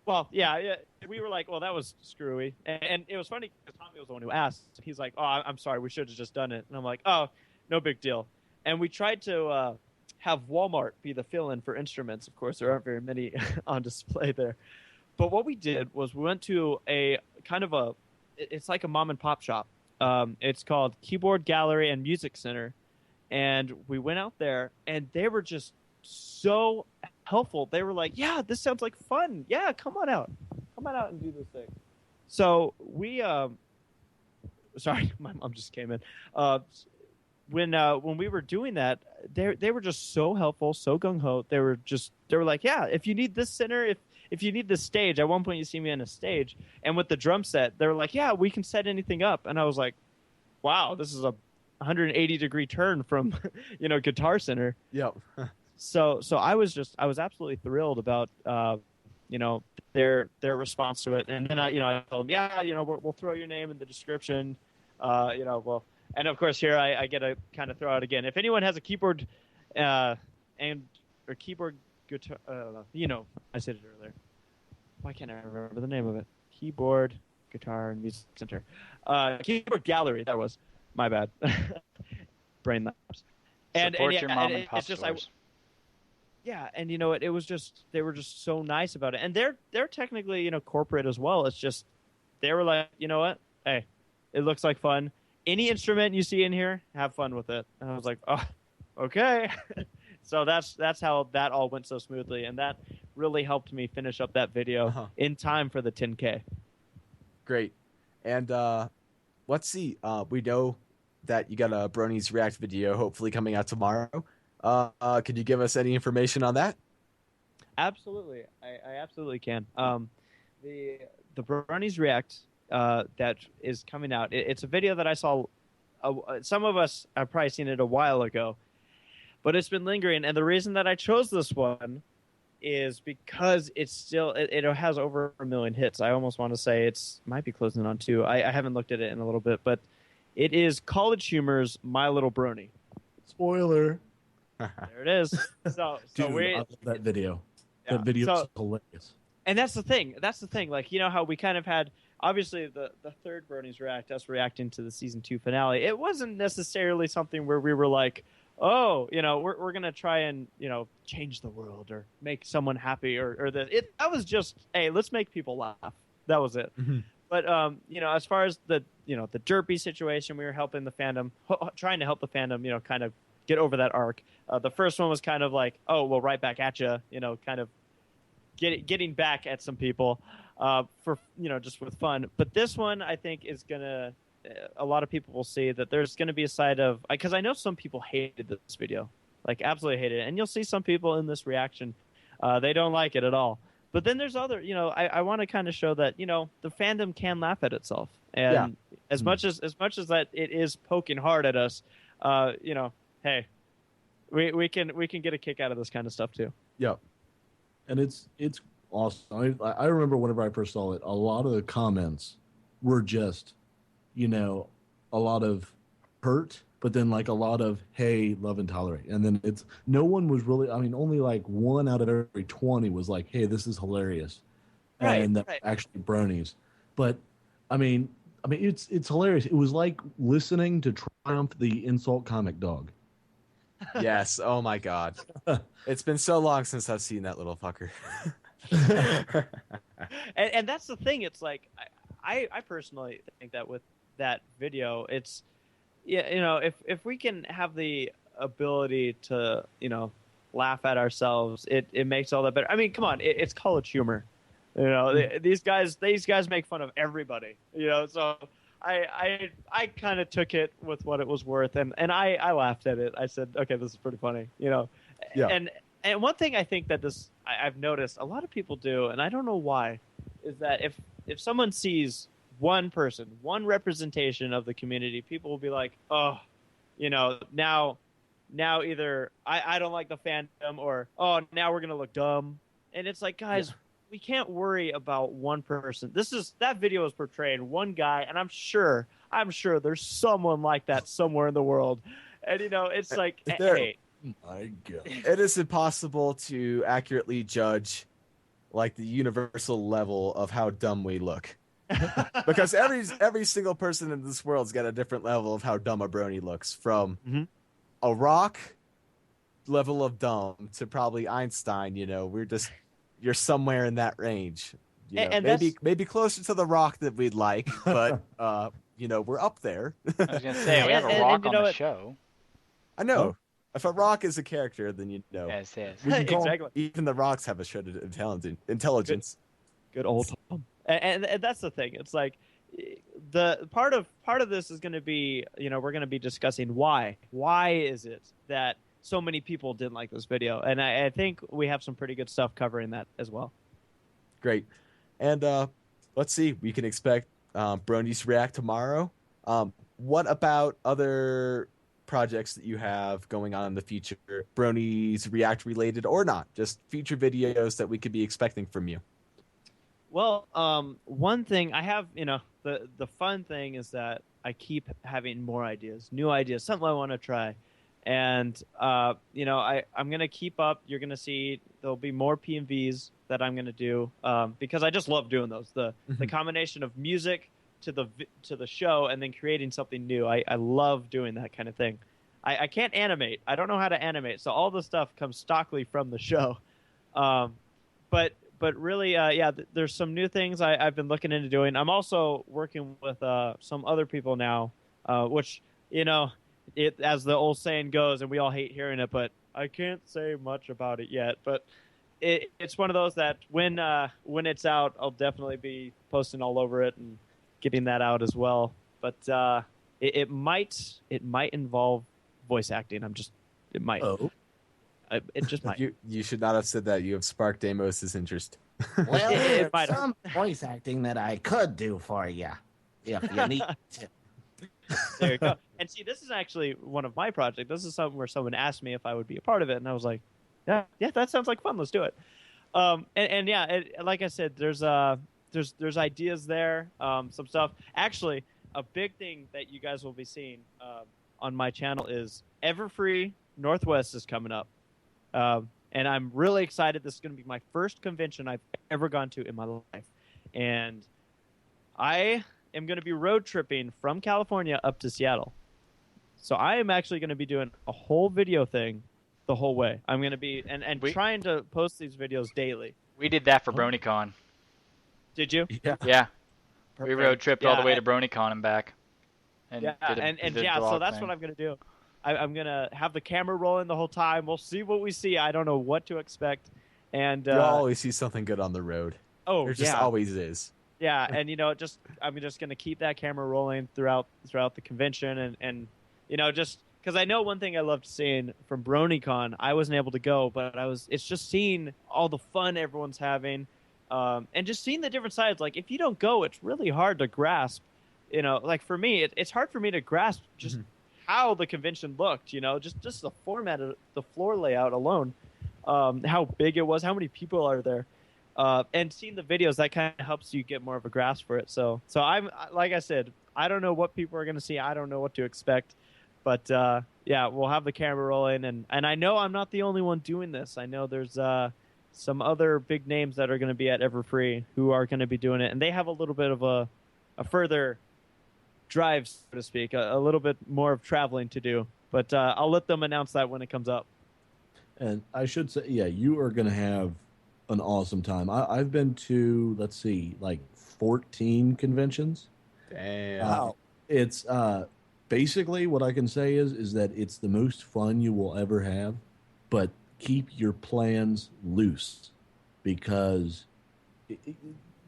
Well, yeah, we were like, well, that was screwy, and it was funny because Tommy was the one who asked. He's like, oh, I'm sorry, we should have just done it, and I'm like, oh, no big deal. And we tried to have Walmart be the fill-in for instruments. Of course, there aren't very many on display there. But what we did was we went to a kind of it's like a mom and pop shop. It's called Keyboard Gallery and Music Center, and we went out there, and they were just so helpful. They were like, "Yeah, this sounds like fun. Yeah, come on out and do this thing." So we, sorry, my mom just came in. When we were doing that, they were just so helpful, so gung ho. They were like, "Yeah, if you need this center, if you need this stage," at one point you see me on a stage, and with the drum set, they were like, "Yeah, we can set anything up." And I was like, "Wow, this is a 180-degree turn from, Guitar Center." Yep. So I was absolutely thrilled about, their response to it. And then I told them, yeah, we'll throw your name in the description, and of course here I get to kind of throw out again. If anyone has a keyboard, or keyboard guitar, I said it earlier. Why can't I remember the name of it? Keyboard, Guitar, and Music Center. Keyboard Gallery, that was. My bad. Brain lapse. Support yeah, your mom and it's pop just stores. yeah, and you know what? It was just they were just so nice about it, and they're technically corporate as well. It's just they were like, you know what? Hey, it looks like fun. Any instrument you see in here, have fun with it. And I was like, oh, okay. So that's how that all went so smoothly, and that really helped me finish up that video in time for the 10K. Great. And let's see. We know that you got a Brony's React video hopefully coming out tomorrow. Could you give us any information on that? Absolutely, I absolutely can. The Brony's React that is coming out. It's a video that I saw. Some of us have probably seen it a while ago, but it's been lingering. And the reason that I chose this one is because it's still it has over 1 million hits. I almost want to say it's might be closing on 2. I haven't looked at it in a little bit, but it is College Humor's My Little Brony. Spoiler. There it is. So Dude, we I love that video. Yeah. That video is hilarious. And that's the thing. Like, you know how we kind of had, obviously, the third Brony's React, us reacting to the season 2 finale. It wasn't necessarily something where we were like, oh, we're going to try and, change the world or make someone happy or that. That was just, hey, let's make people laugh. That was it. Mm-hmm. But, as far as the derpy situation, we were helping the fandom, trying to help the fandom, kind of get over that arc. The first one was kind of like, oh, well, right back at you, kind of getting back at some people for, just with fun. But this one, I think, is going to, a lot of people will see that there's going to be a side of, because I know some people hated this video, like absolutely hated it. And you'll see some people in this reaction, they don't like it at all. But then there's other, I want to kind of show that, the fandom can laugh at itself. And as much as that it is poking hard at us, hey, we can get a kick out of this kind of stuff too. Yeah. And it's awesome. I remember whenever I first saw it, a lot of the comments were just, a lot of hurt, but then like a lot of, hey, love and tolerate. And then no one was really, only like 1 out of every 20 was like, hey, this is hilarious. Right, and right. Actually bronies. But it's hilarious. It was like listening to Triumph the Insult Comic Dog. Yes. Oh my God. It's been so long since I've seen that little fucker. and that's the thing. It's like I personally think that with that video, it's if we can have the ability to laugh at ourselves, it makes all that better. I mean, come on, it's college humor. These guys make fun of everybody. So. I kind of took it with what it was worth, and I laughed at it. I said, okay, this is pretty funny, Yeah. And one thing I think that I've noticed a lot of people do, and I don't know why, is that if someone sees one person, one representation of the community, people will be like, oh, now either I don't like the fandom, or oh, now we're gonna look dumb, and it's like, guys. Yeah. We can't worry about one person. That video is portraying one guy, and I'm sure there's someone like that somewhere in the world. And it's like, hey, my God, it is impossible to accurately judge like the universal level of how dumb we look, because every single person in this world's got a different level of how dumb a brony looks, from a rock level of dumb to probably Einstein. You're somewhere in that range. And maybe closer to the Rock that we'd like, but we're up there. I was gonna say we have a Rock on the show. I know. Oh. If a Rock is a character, then Yes. Exactly. Even the Rocks have a shredded intelligence. Good old Tom. And that's the thing. It's like the part of this is going to be, we're going to be discussing why. Why is it that so many people didn't like this video? And I think we have some pretty good stuff covering that as well. Great. And let's see. We can expect Brony's React tomorrow. What about other projects that you have going on in the future? Brony's React related or not? Just future videos that we could be expecting from you. Well, one thing I have, the fun thing is that I keep having more ideas, new ideas, something I want to try. And, I'm going to keep up. You're going to see there'll be more PMVs that I'm going to do because I just love doing those. The combination of music, to the show and then creating something new. I love doing that kind of thing. I can't animate. I don't know how to animate, so all the stuff comes stockly from the show. But really, there's some new things I've been looking into doing. I'm also working with some other people now, which, as the old saying goes, and we all hate hearing it, but I can't say much about it yet. But it's one of those that when it's out, I'll definitely be posting all over it and getting that out as well. But it might involve voice acting. It might. Oh. It just might. You should not have said that. You have sparked Deimos' interest. Well, It might there's some voice acting that I could do for you if you need to. There you go. And see, this is actually one of my projects. This is something where someone asked me if I would be a part of it, and I was like, yeah, that sounds like fun. Let's do it. Like I said, there's ideas there, some stuff. Actually, a big thing that you guys will be seeing on my channel is Everfree Northwest is coming up. And I'm really excited. This is going to be my first convention I've ever gone to in my life. And I am going to be road tripping from California up to Seattle. So I am actually going to be doing a whole video thing the whole way. I'm going to be and trying to post these videos daily. We did that for BronyCon. Did you? Yeah. Yeah. Perfect. We road tripped all the way to BronyCon and back. So did that's thing. what I'm going to do. I'm going to have the camera rolling the whole time. We'll see what we see. I don't know what to expect. And You'll always see something good on the road. Oh, there just always is. Yeah, and I'm just going to keep that camera rolling throughout the convention and just because I know one thing I loved seeing from BronyCon, I wasn't able to go, but it's just seeing all the fun everyone's having, and just seeing the different sides. Like if you don't go, it's really hard to grasp. Like for me, it's hard for me to grasp just how the convention looked. Just the format of the floor layout alone, how big it was, how many people are there. And seeing the videos, that kind of helps you get more of a grasp for it. So I'm, like I said, I don't know what people are going to see. I don't know what to expect. But, we'll have the camera rolling. And I know I'm not the only one doing this. I know there's some other big names that are going to be at Everfree who are going to be doing it. And they have a little bit of a further drive, so to speak, a little bit more of traveling to do. But I'll let them announce that when it comes up. And I should say, you are going to have an awesome time. I've been to, let's see, like 14 conventions. Damn. Wow. It's basically what I can say is that it's the most fun you will ever have, but keep your plans loose because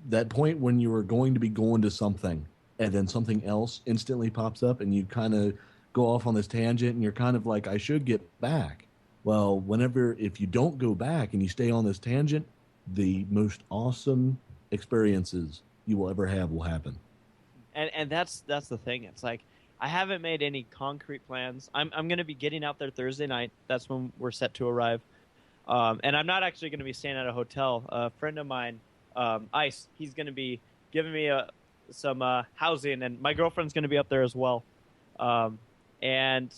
that point when you are going to be going to something and then something else instantly pops up and you kind of go off on this tangent and you're kind of like, I should get back. Well, if you don't go back and you stay on this tangent, the most awesome experiences you will ever have will happen. And that's the thing. It's like I haven't made any concrete plans. I'm going to be getting out there Thursday night. That's when we're set to arrive. And I'm not actually going to be staying at a hotel. A friend of mine, Ice, he's going to be giving me some housing, and my girlfriend's going to be up there as well. And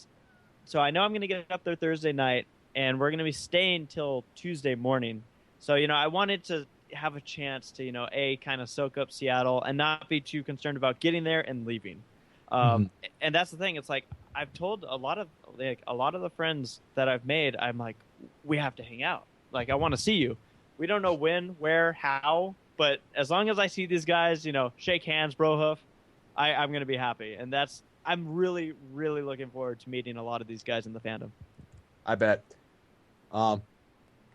so I know I'm going to get up there Thursday night, and we're going to be staying till Tuesday morning. So, I wanted to have a chance to, kind of soak up Seattle and not be too concerned about getting there and leaving. And that's the thing. It's like I've told a lot of the friends that I've made, I'm like, we have to hang out. Like, I want to see you. We don't know when, where, how, but as long as I see these guys, shake hands, bro hoof, I'm going to be happy. And I'm really, really looking forward to meeting a lot of these guys in the fandom. I bet.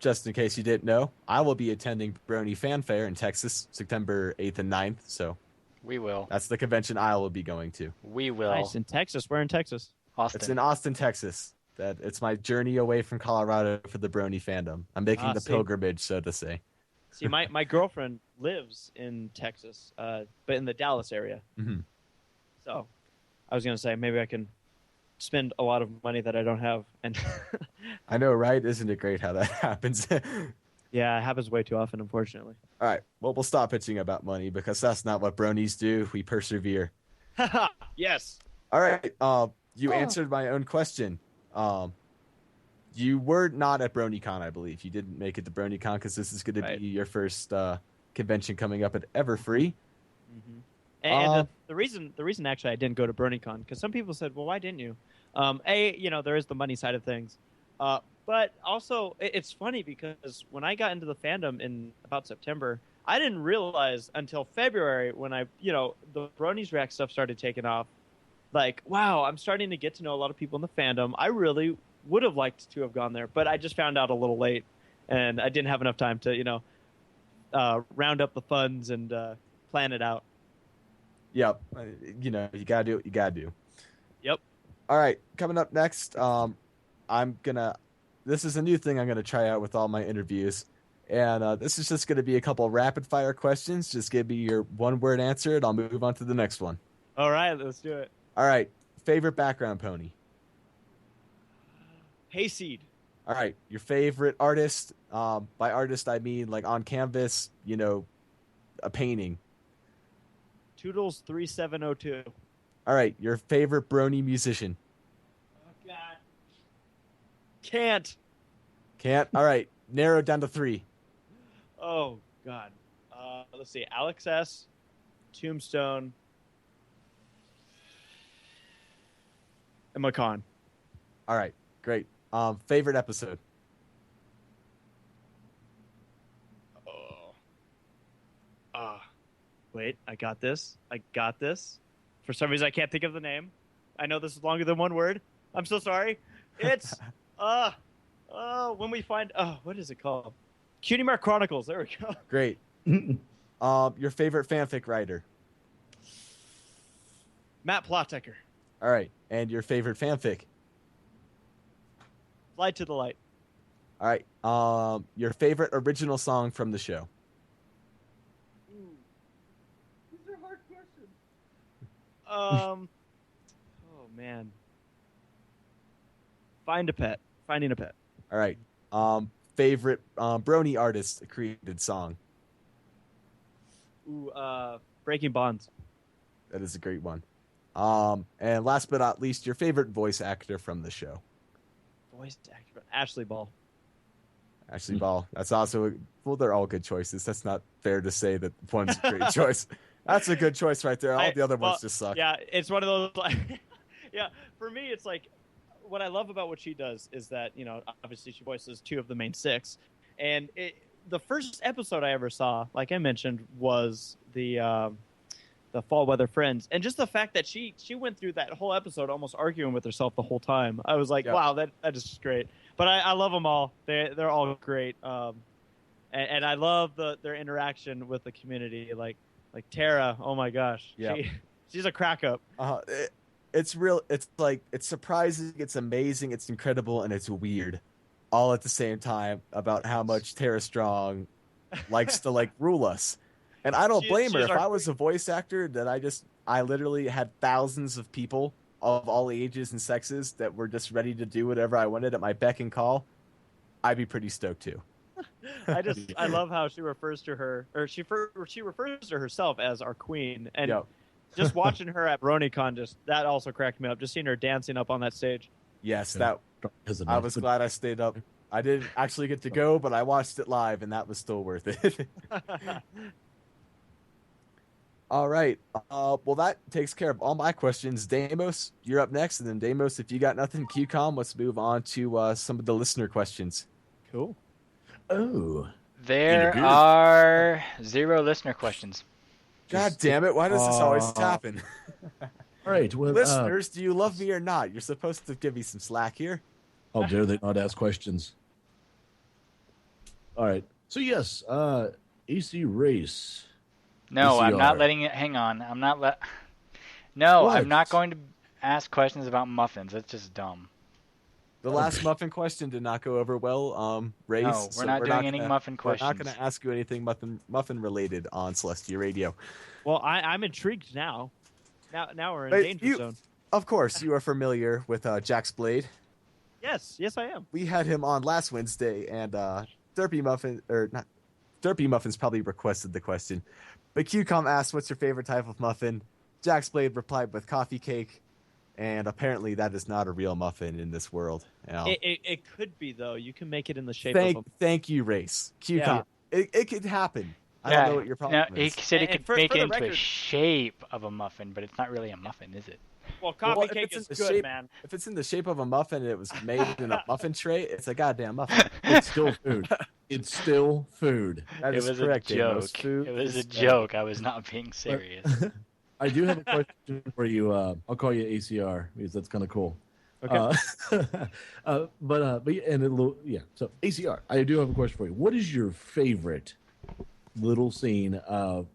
Just in case you didn't know, I will be attending Brony Fan Fair in Texas, September 8th and 9th. So we will. That's the convention I will be going to. We will. Nice. In Texas. We're in Texas. Austin. It's in Austin, Texas. It's my journey away from Colorado for the Brony fandom. I'm making the pilgrimage, so to say. See, my girlfriend lives in Texas, but in the Dallas area. Mm-hmm. So I was going to say maybe I can spend a lot of money that I don't have. And I know, right? Isn't it great how that happens? Yeah, it happens way too often, unfortunately. All right. Well, we'll stop bitching about money because that's not what bronies do. We persevere. Yes. All right. You answered my own question. You were not at BronyCon, I believe. You didn't make it to BronyCon because this is going to be your first convention coming up at Everfree. Mm-hmm. And the reason actually I didn't go to BronyCon, because some people said, well, why didn't you? There is the money side of things. But also, it's funny because when I got into the fandom in about September, I didn't realize until February when the Bronies React stuff started taking off. Like, wow, I'm starting to get to know a lot of people in the fandom. I really would have liked to have gone there, but I just found out a little late, and I didn't have enough time to, round up the funds and plan it out. Yep. You gotta do what you gotta do. Yep. All right, coming up next, this is a new thing I'm gonna try out with all my interviews, and this is just gonna be a couple rapid fire questions. Just give me your one word answer, and I'll move on to the next one. All right, let's do it. All right, favorite background pony. Hayseed. All right, your favorite artist. By artist, I mean like on canvas, a painting. Toodles 3702. All right, your favorite brony musician. Oh God. Can't. All right, narrow it down to 3. Oh God. Let's see. Alex S. Tombstone. And McCon. All right, great. Favorite episode. Wait, I got this. For some reason, I can't think of the name. I know this is longer than one word. I'm so sorry. It's, when we find, what is it called? Cutie Mark Chronicles. There we go. Great. Your favorite fanfic writer. Matt Plottecker. All right, and your favorite fanfic. Fly to the Light. All right. Your favorite original song from the show. These are hard questions. Oh man. Finding a Pet. All right. Favorite brony artist created song. Breaking Bonds. That is a great one. And last but not least, your favorite voice actor from the show. Voice actor. Ashley Ball. Ashley Ball. That's also they're all good choices. That's not fair to say that one's a great choice. That's a good choice right there. All the other ones just suck. Yeah, it's one of those. Yeah, for me, it's like what I love about what she does is that obviously she voices 2 of the main 6, and the first episode I ever saw, like I mentioned, was the Fall Weather Friends, and just the fact that she went through that whole episode almost arguing with herself the whole time. I was like, wow, that is just great. But I love them all. They're all great. And I love their interaction with the community. Like Tara, oh my gosh, she's a crack up. It's real. It's like it's surprising, it's amazing, it's incredible, and it's weird, all at the same time about how much Tara Strong likes to rule us. And I don't blame her. If I was a voice actor, that I literally had thousands of people of all ages and sexes that were just ready to do whatever I wanted at my beck and call, I'd be pretty stoked too. I love how she refers to her, or she refers to herself as our queen, and just watching her at BronyCon, that also cracked me up. Just seeing her dancing up on that stage. Yes, I was glad I stayed up. I didn't actually get to go, but I watched it live, and that was still worth it. All right. Well, that takes care of all my questions. Deimos, you're up next. And then Deimos, if you got nothing, Qcom, let's move on to some of the listener questions. Cool. Oh. There are 0 listener questions. God damn it. Why does this always happen? All right. Well, listeners, do you love me or not? You're supposed to give me some slack here. How dare they not ask questions? All right. So, yes, AC Race. No, ACR. I'm not letting it. Hang on. No, What? I'm not going to ask questions about muffins. That's just dumb. The last muffin question did not go over well, Race. No, we're not doing any muffin questions. We're not going to ask you anything muffin related on Celestia Radio. Well, I'm intrigued now. Now we're in danger zone. Of course, you are familiar with Jack's Blade. Yes, I am. We had him on last Wednesday, and Derpy Muffins probably requested the question. But Qcom asked, what's your favorite type of muffin? Jack's Blade replied with coffee cake, and apparently that is not a real muffin in this world. It could be, though. You can make it in the shape of a... Thank you, Race. Qcom. Yeah. It could happen. I don't know what your problem He is. said he And could for make the it into a record- shape of a muffin, but it's not really a muffin, is it? Well, coffee if cake it's in is the good, shape- man. If it's in the shape of a muffin and it was made in a muffin tray, it's a goddamn muffin. It's still food. It's still food. That It is was correct, a Deimos. joke. Food It was a is joke. I was not being serious. I do have a question for you. I'll call you ACR because that's kind of cool. Okay. So ACR, I do have a question for you. What is your favorite little scene out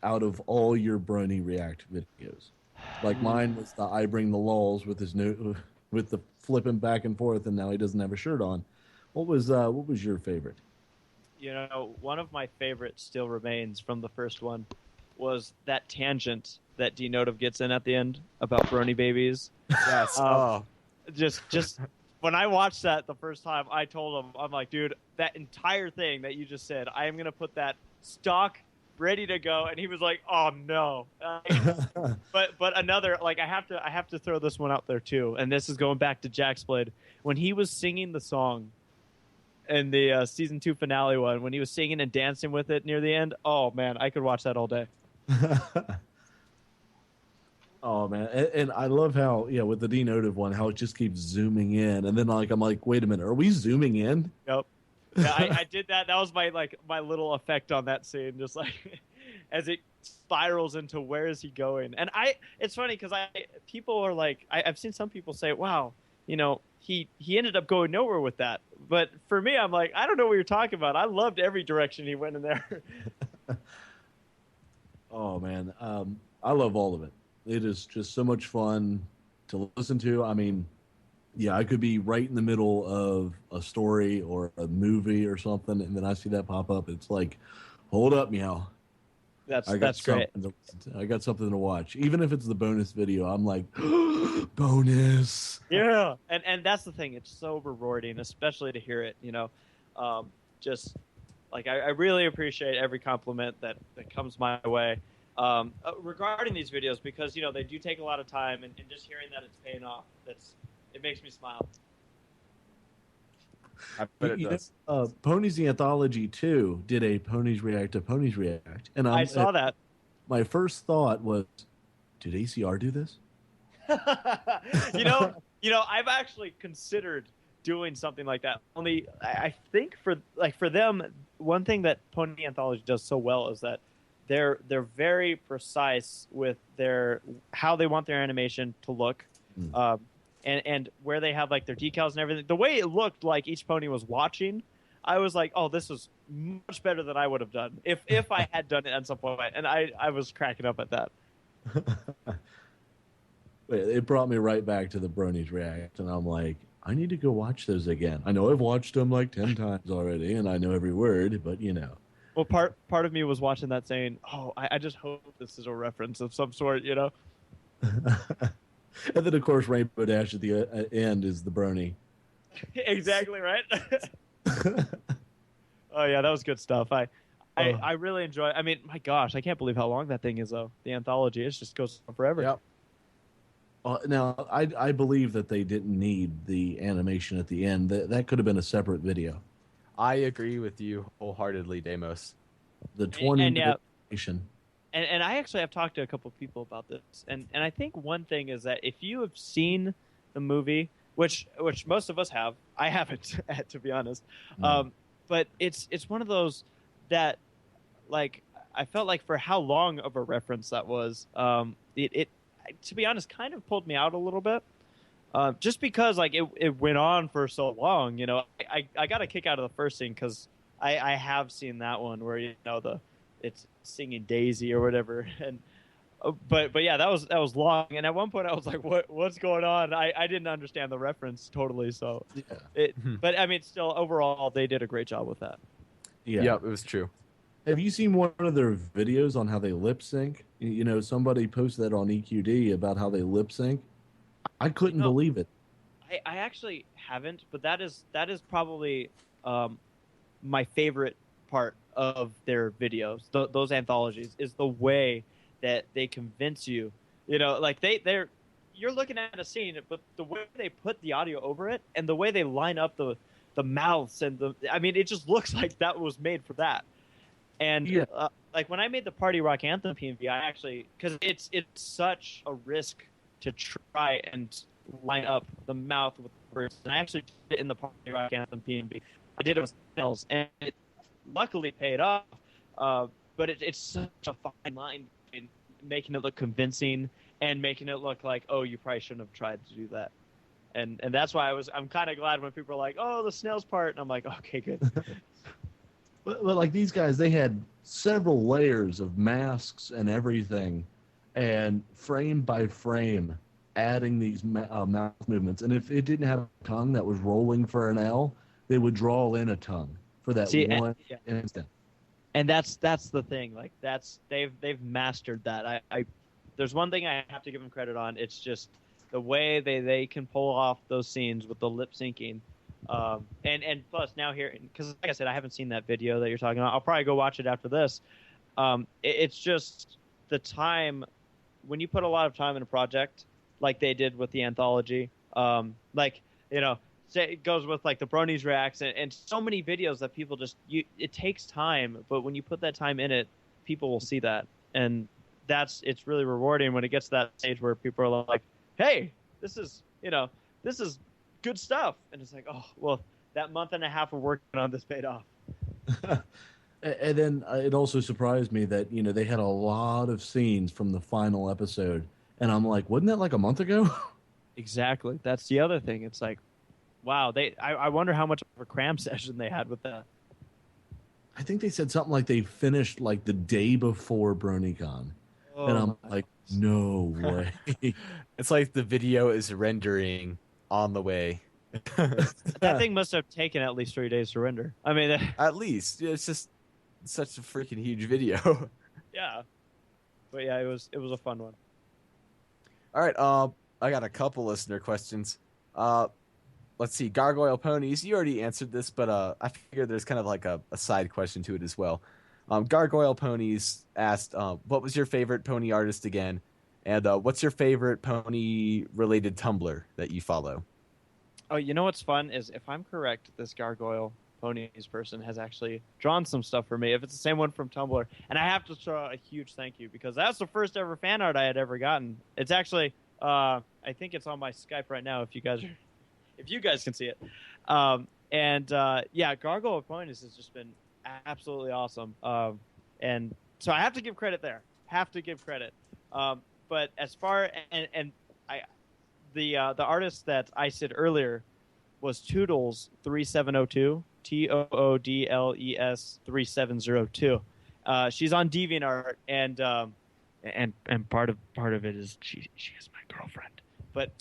of all your Brony React videos? Like mine was the I bring the lulls with with the flipping back and forth, and now he doesn't have a shirt on. What was your favorite? You know, one of my favorites still remains from the first one was that tangent that Denotive gets in at the end about Brony babies. Yes. Just when I watched that the first time, I told him, I'm like, dude, that entire thing that you just said, I am gonna put that stock ready to go, and he was like, oh no. But another, like, I have to throw this one out there too, and this is going back to Jack's Blade when he was singing the song in the season 2 finale one, when he was singing and dancing with it near the end. Oh man, I could watch that all day. Oh man, and I love how with the denotive one, how it just keeps zooming in, and then I'm like, wait a minute, are we zooming in? Yep. Yeah, I did that. That was my little effect on that scene, just like as it spirals into where is he going. And it's funny because people are like, I've seen some people say, wow, you know, he ended up going nowhere with that. But for me, I'm like, I don't know what you're talking about. I loved every direction he went in there. Oh man, I love all of it. It is just so much fun to listen to. I mean, yeah, I could be right in the middle of a story or a movie or something, and then I see that pop up. It's like, hold up, meow. That's great. I got something to watch. Even if it's the bonus video, I'm like, bonus. Yeah, and that's the thing. It's so rewarding, especially to hear it. You know, just like I really appreciate every compliment that comes my way regarding these videos, because you know they do take a lot of time, and just hearing that it's paying off, it makes me smile. I bet it does. Ponies the Anthology 2 did a Ponies React to Ponies React, and I saw that. My first thought was, did ACR do this? you know, I've actually considered doing something like that. Only I think for them, one thing that Pony Anthology does so well is that they're very precise with how they want their animation to look, and where they have like their decals and everything. The way it looked like each pony was watching, I was like, oh, this is much better than I would have done if I had done it at some point. And I was cracking up at that. It brought me right back to the Bronies React, and I'm like, I need to go watch those again. I know I've watched them like 10 times already, and I know every word, but you know. Well, part of me was watching that saying, oh, I just hope this is a reference of some sort, you know? And then, of course, Rainbow Dash at the end is the Brony. Exactly right. Oh, yeah, that was good stuff. I really enjoy it. I mean, my gosh, I can't believe how long that thing is, though. The anthology, it just goes on forever. Yep. Now, I believe that they didn't need the animation at the end. That could have been a separate video. I agree with you wholeheartedly, Deimos. The 20 yeah. animation. And I actually have talked to a couple of people about this, and I think one thing is that if you have seen the movie, which most of us have, I haven't, to be honest, but it's one of those that, like, I felt like for how long of a reference that was, it to be honest kind of pulled me out a little bit, just because like it went on for so long. You know, I got a kick out of the first scene because I have seen that one where, you know, it's singing Daisy or whatever, and but yeah, that was long, and at one point I was like, what's going on? I didn't understand the reference totally, so yeah. But I mean, still overall they did a great job with that. Yeah. Yep, it was true. Have you seen one of their videos on how they lip sync? You know, somebody posted that on EQD about how they lip sync. I couldn't believe it. I actually haven't, but that is probably my favorite part of their videos, those anthologies, is the way that they convince you. You know, like you're looking at a scene, but the way they put the audio over it and the way they line up the mouths and I mean, it just looks like that was made for that. And like when I made the Party Rock Anthem PNV, I actually, because it's such a risk to try and line up the mouth with the words, and I actually did it in the Party Rock Anthem PNV. I did it with sales, and it luckily paid off. But it's such a fine line in making it look convincing and making it look like, oh, you probably shouldn't have tried to do that. And that's why I'm kind of glad when people are like, oh, the snails part, and I'm like, okay, good. But like these guys, they had several layers of masks and everything, and frame by frame, adding these mouth movements. And if it didn't have a tongue that was rolling for an L, they would draw in a tongue for that one instant. And that's the thing. Like they've mastered that. I there's one thing I have to give them credit on. It's just the way they can pull off those scenes with the lip syncing. And plus now here, because like I said, I haven't seen that video that you're talking about. I'll probably go watch it after this. It's just the time when you put a lot of time in a project, like they did with the anthology. Like, you know, say it goes with like the Bronies reacts and so many videos that people just it takes time, but when you put that time in it, people will see that, and it's really rewarding when it gets to that stage where people are like, hey, this is good stuff, and it's like, oh well, that month and a half of working on this paid off. And then it also surprised me that they had a lot of scenes from the final episode, and I'm like, wasn't that like a month ago? Exactly, that's the other thing. It's like, wow, I wonder how much of a cram session they had with that. I think they said something like they finished like the day before BronyCon. Oh, and I'm like, no way. It's like the video is rendering on the way. That thing must have taken at least 3 days to render. I mean, at least. It's just such a freaking huge video. Yeah. But yeah, it was a fun one. All right, I got a couple listener questions. Let's see, Gargoyle Ponies. You already answered this, but I figure there's kind of like a side question to it as well. Gargoyle Ponies asked, what was your favorite pony artist again? And what's your favorite pony-related Tumblr that you follow? Oh, you know what's fun is, if I'm correct, this Gargoyle Ponies person has actually drawn some stuff for me. If it's the same one from Tumblr. And I have to throw a huge thank you, because that's the first ever fan art I had ever gotten. It's actually, I think it's on my Skype right now if you guys can see it. Yeah, Gargoyle Ponies has just been absolutely awesome. And so I have to give credit there. But as far the artist that I said earlier was Toodles3702, Toodles 3702. She's on DeviantArt, and part of it is she is my girlfriend. But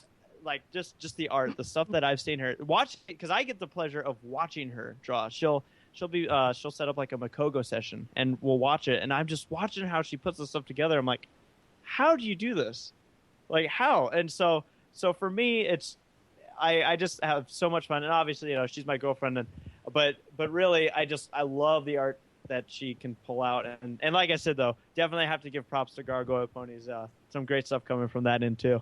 like just the art, the stuff that I've seen her watch, because I get the pleasure of watching her draw. She'll set up like a Makogo session, and we'll watch it, and I'm just watching how she puts this stuff together. I'm like, how do you do this? Like, how? And so for me, it's I just have so much fun, and obviously, she's my girlfriend, but really, I love the art that she can pull out, and like I said, though, definitely have to give props to Gargoyle Ponies. Some great stuff coming from that end too.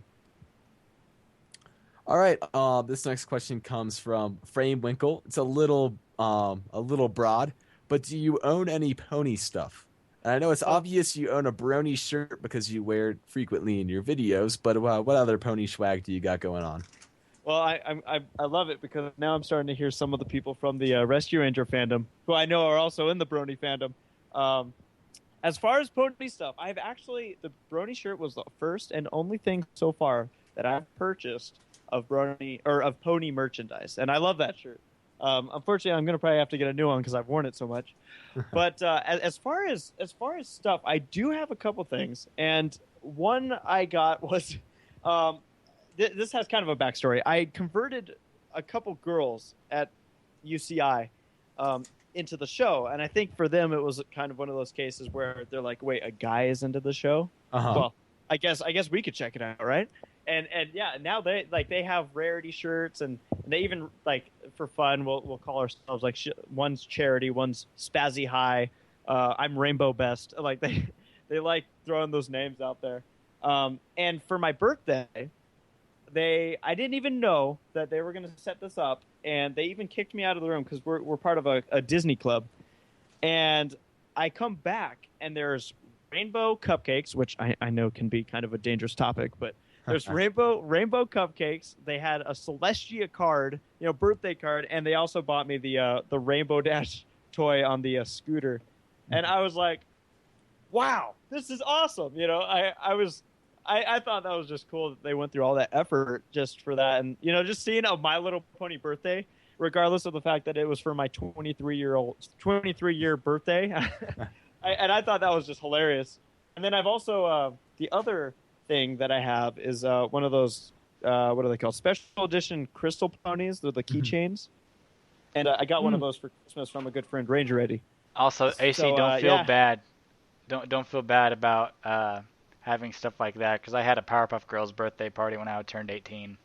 All right, this next question comes from Frame Winkle. It's a little broad, but do you own any pony stuff? And I know it's obvious you own a Brony shirt because you wear it frequently in your videos, but what other pony swag do you got going on? Well, I love it, because now I'm starting to hear some of the people from the Rescue Ranger fandom, who I know are also in the Brony fandom. As far as pony stuff, the Brony shirt was the first and only thing so far that I've purchased of pony merchandise, and I love that shirt. Unfortunately, I'm gonna probably have to get a new one because I've worn it so much. But as far as stuff, I do have a couple things, and one I got was this has kind of a backstory. I converted a couple girls at UCI into the show, and I think for them it was kind of one of those cases where they're like, "Wait, a guy is into the show?" Uh-huh. Well, I guess we could check it out, right? And yeah, now they have rarity shirts, and they even, like, for fun, we'll call ourselves, like, one's Charity, one's Spazzy High, I'm Rainbow Best. Like, they like throwing those names out there. And for my birthday, I didn't even know that they were going to set this up, and they even kicked me out of the room because we're part of a Disney club, and I come back and there's rainbow cupcakes, which I know can be kind of a dangerous topic, but there's rainbow cupcakes. They had a Celestia card, birthday card, and they also bought me the Rainbow Dash toy on the scooter, and I was like, wow, this is awesome. I thought that was just cool that they went through all that effort just for that. And, just seeing a My Little Pony birthday, regardless of the fact that it was for my 23-year birthday. And I thought that was just hilarious. And then I've also, the other thing that I have is one of those, what are they called? Special edition crystal ponies. They're the keychains. And I got one of those for Christmas from a good friend, Ranger Eddie. Also, AC, don't feel bad. Don't feel bad about having stuff like that, because I had a Powerpuff Girls birthday party when I turned 18.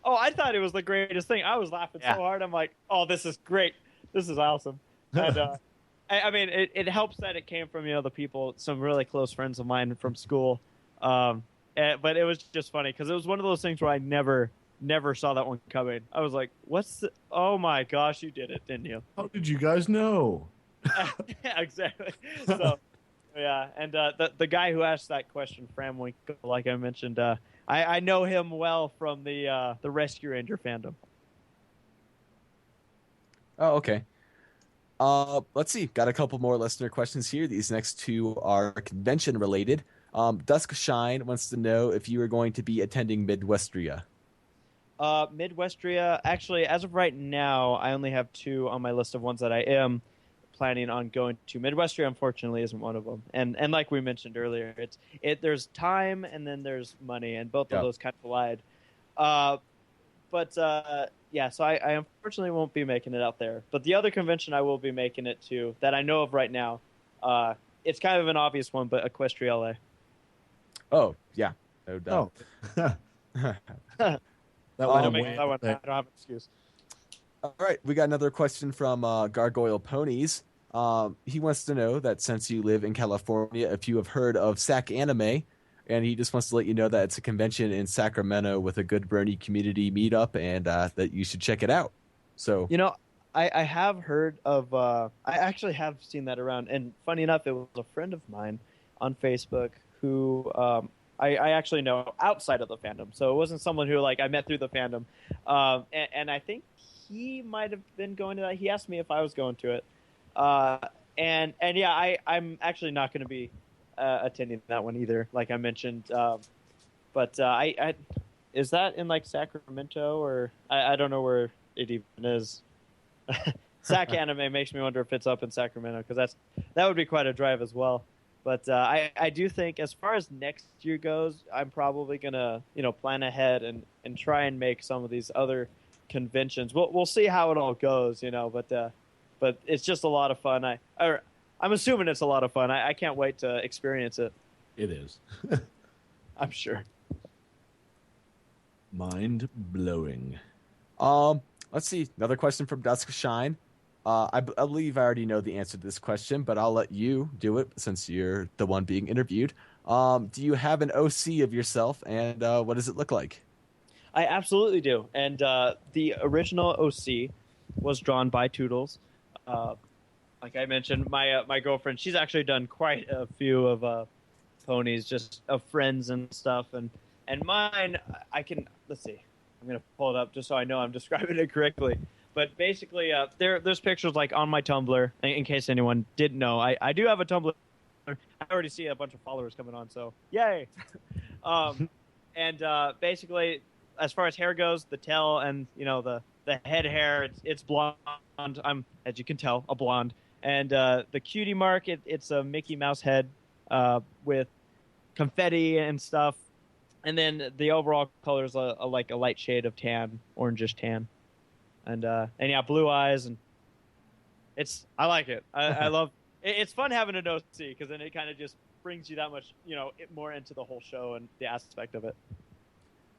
Oh, I thought it was the greatest thing. I was laughing so hard. I'm like, oh, this is great. This is awesome. And I mean, it helps that it came from the people, some really close friends of mine from school. But it was just funny because it was one of those things where I never saw that one coming. I was like, oh my gosh, you did it, didn't you? How did you guys know? Yeah, exactly. So, yeah, and the guy who asked that question, Framwinkle, like I mentioned, I know him well from the Rescue Ranger fandom. Oh, okay. Let's see. Got a couple more listener questions here. These next two are convention related. Dusk Shine wants to know if you are going to be attending Midwestria. Midwestria, actually, as of right now, I only have 2 on my list of ones that I am planning on going to. Midwestria, unfortunately, isn't one of them. And like we mentioned earlier, there's time and then there's money, and both of those kind of collide. Yeah, so I unfortunately won't be making it out there. But the other convention I will be making it to, that I know of right now, it's kind of an obvious one, but Equestria LA. Oh, yeah. No doubt. I don't have an excuse. All right, we got another question from Gargoyle Ponies. He wants to know that since you live in California, if you have heard of SAC Anime, and he just wants to let you know that it's a convention in Sacramento with a good Brony community meetup, and that you should check it out. So I have heard of. I actually have seen that around, and funny enough, it was a friend of mine on Facebook who I actually know outside of the fandom. So it wasn't someone who I met through the fandom, and I think he might have been going to that. He asked me if I was going to it, and yeah, I'm actually not going to be attending that one either, like I mentioned. But I is that in Sacramento, or I don't know where it even is. Sac Anime makes me wonder if it's up in Sacramento, because that would be quite a drive as well. But I do think, as far as next year goes, I'm probably gonna plan ahead and try and make some of these other conventions. We'll see how it all goes, but it's just a lot of fun. I'm assuming it's a lot of fun. I can't wait to experience it. It is. I'm sure. Mind blowing. Let's see. Another question from Dusk Shine. I believe I already know the answer to this question, but I'll let you do it since you're the one being interviewed. Do you have an OC of yourself, and what does it look like? I absolutely do. And the original OC was drawn by Toodles. Like I mentioned, my girlfriend, she's actually done quite a few of ponies, just of friends and stuff. And mine, let's see. I'm going to pull it up just so I know I'm describing it correctly. But basically, there's pictures on my Tumblr, in case anyone didn't know. I do have a Tumblr. I already see a bunch of followers coming on, so yay! And basically, as far as hair goes, the tail and the head hair, it's blonde. I'm, as you can tell, a blonde. And the cutie mark, it's a Mickey Mouse head with confetti and stuff. And then the overall color is a light shade of tan, orangish tan. And yeah, blue eyes, and I like it. I love it. It's fun having an OC, because then it kind of just brings you that much, more into the whole show and the aspect of it.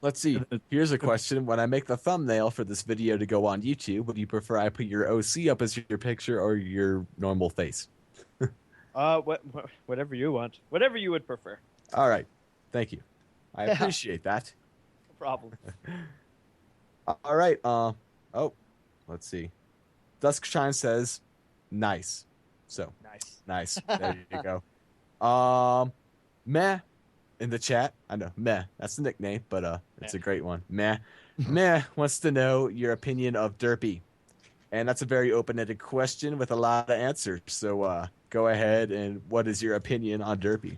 Let's see. Here's a question. When I make the thumbnail for this video to go on YouTube, would you prefer I put your OC up as your picture or your normal face? Whatever you want. Whatever you would prefer. All right. Thank you. I appreciate that. No problem. All right. Let's see. Duskshine says, nice. So Nice. There you go. Meh in the chat. I know meh. That's the nickname, but it's a great one. Meh. Meh wants to know your opinion of Derpy, and that's a very open-ended question with a lot of answers. So go ahead, and what is your opinion on Derpy?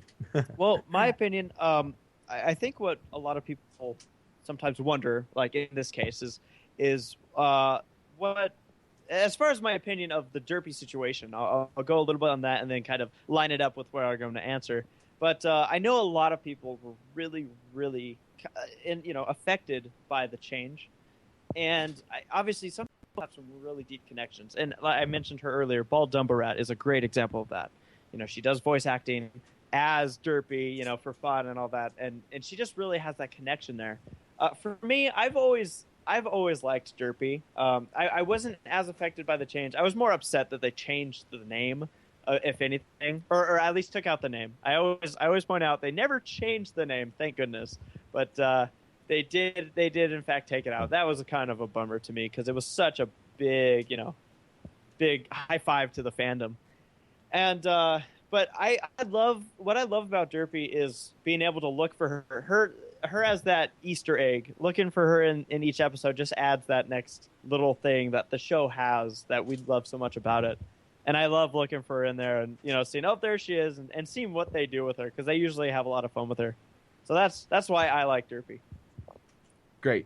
Well, my opinion, I think what a lot of people sometimes wonder, like in this case, is what, as far as my opinion of the Derpy situation, I'll go a little bit on that and then kind of line it up with where I'm going to answer. But I know a lot of people were really, really, affected by the change, and obviously some people have some really deep connections. And like I mentioned her earlier, Bald Dumbarat is a great example of that. She does voice acting as Derpy, for fun and all that, and she just really has that connection there. For me, I've always liked Derpy. I wasn't as affected by the change. I was more upset that they changed the name, if anything, or at least took out the name. I always point out they never changed the name, thank goodness. But they did in fact take it out. That was a kind of a bummer to me because it was such a big high five to the fandom. And but what I love about Derpy is being able to look for her as that Easter egg. Looking for her in each episode just adds that next little thing that the show has that we love so much about it. And I love looking for her in there and seeing, oh, there she is, and seeing what they do with her because they usually have a lot of fun with her. So that's why I like Derpy. Great.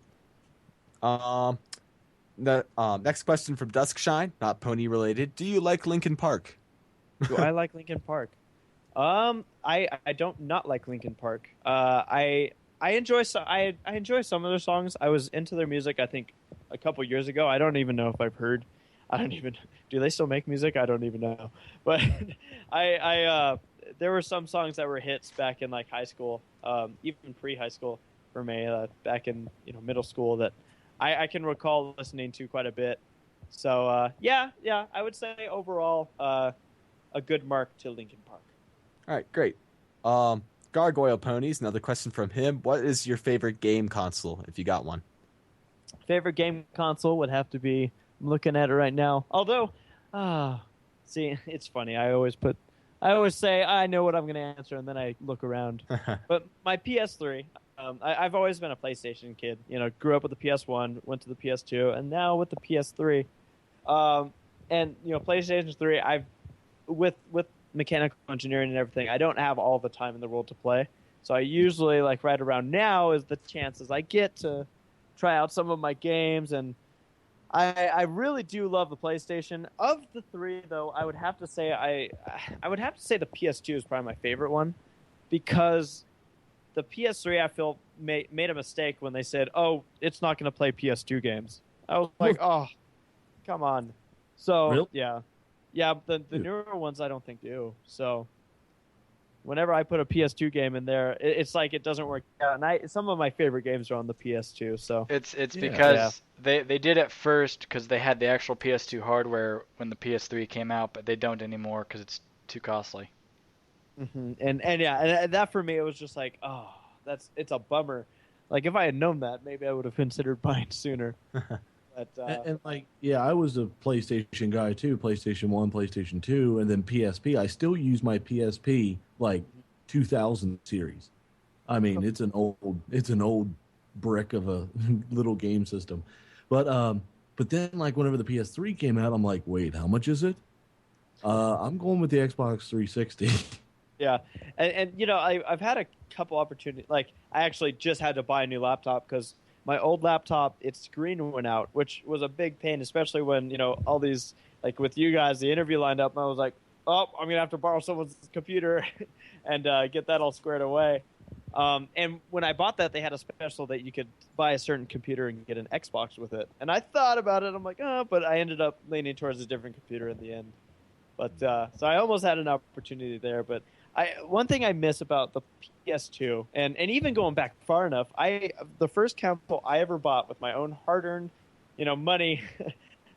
The next question from Duskshine, not pony related. Do you like Linkin Park? Do I like Linkin Park? I don't not like Linkin Park. I enjoy I enjoy some of their songs. I was into their music I think a couple years ago. I don't even know if I've heard. Do they still make music? I don't even know. But I there were some songs that were hits back in like high school, even pre-high school for me, back in middle school that I can recall listening to quite a bit. So yeah, I would say overall a good mark to Linkin Park. All right, great. Gargoyle Ponies, another question from him. What is your favorite game console, if you got one? Favorite game console would have to be, I'm looking at it right now. Although, see, it's funny. I always say I know what I'm going to answer, and then I look around. But my PS3, I've always been a PlayStation kid. Grew up with the PS1, went to the PS2, and now with the PS3. And PlayStation 3, with mechanical engineering and everything, I don't have all the time in the world to play. So I usually, like right around now, is the chances I get to try out some of my games, and I really do love the PlayStation. Of the three, though, I would have to say the PS2 is probably my favorite one, because the PS3 I feel made a mistake when they said, "Oh, it's not going to play PS2 games." I was like, "Oh, come on." So Really? yeah, the newer ones I don't think do. So whenever I put a PS2 game in there, it's like it doesn't work out. And some of my favorite games are on the PS2. So it's because they did it first because they had the actual PS2 hardware when the PS3 came out, but they don't anymore because it's too costly. Mm-hmm. And that for me, it was just like, oh, it's a bummer. Like if I had known that, maybe I would have considered buying sooner. But, I was a PlayStation guy too. PlayStation 1, PlayStation 2, and then PSP. I still use my PSP like 2000 series. I mean, it's an old brick of a little game system. But then like whenever the PS3 came out, I'm like, wait, how much is it? I'm going with the Xbox 360. Yeah, and I've had a couple opportunities. Like I actually just had to buy a new laptop because my old laptop, its screen went out, which was a big pain, especially when, all these, like with you guys, the interview lined up, and I was like, oh, I'm going to have to borrow someone's computer and get that all squared away. And when I bought that, they had a special that you could buy a certain computer and get an Xbox with it. And I thought about it. I'm like, but I ended up leaning towards a different computer in the end. But so I almost had an opportunity there, but one thing I miss about the PS2, and even going back far enough, the first console I ever bought with my own hard-earned, money,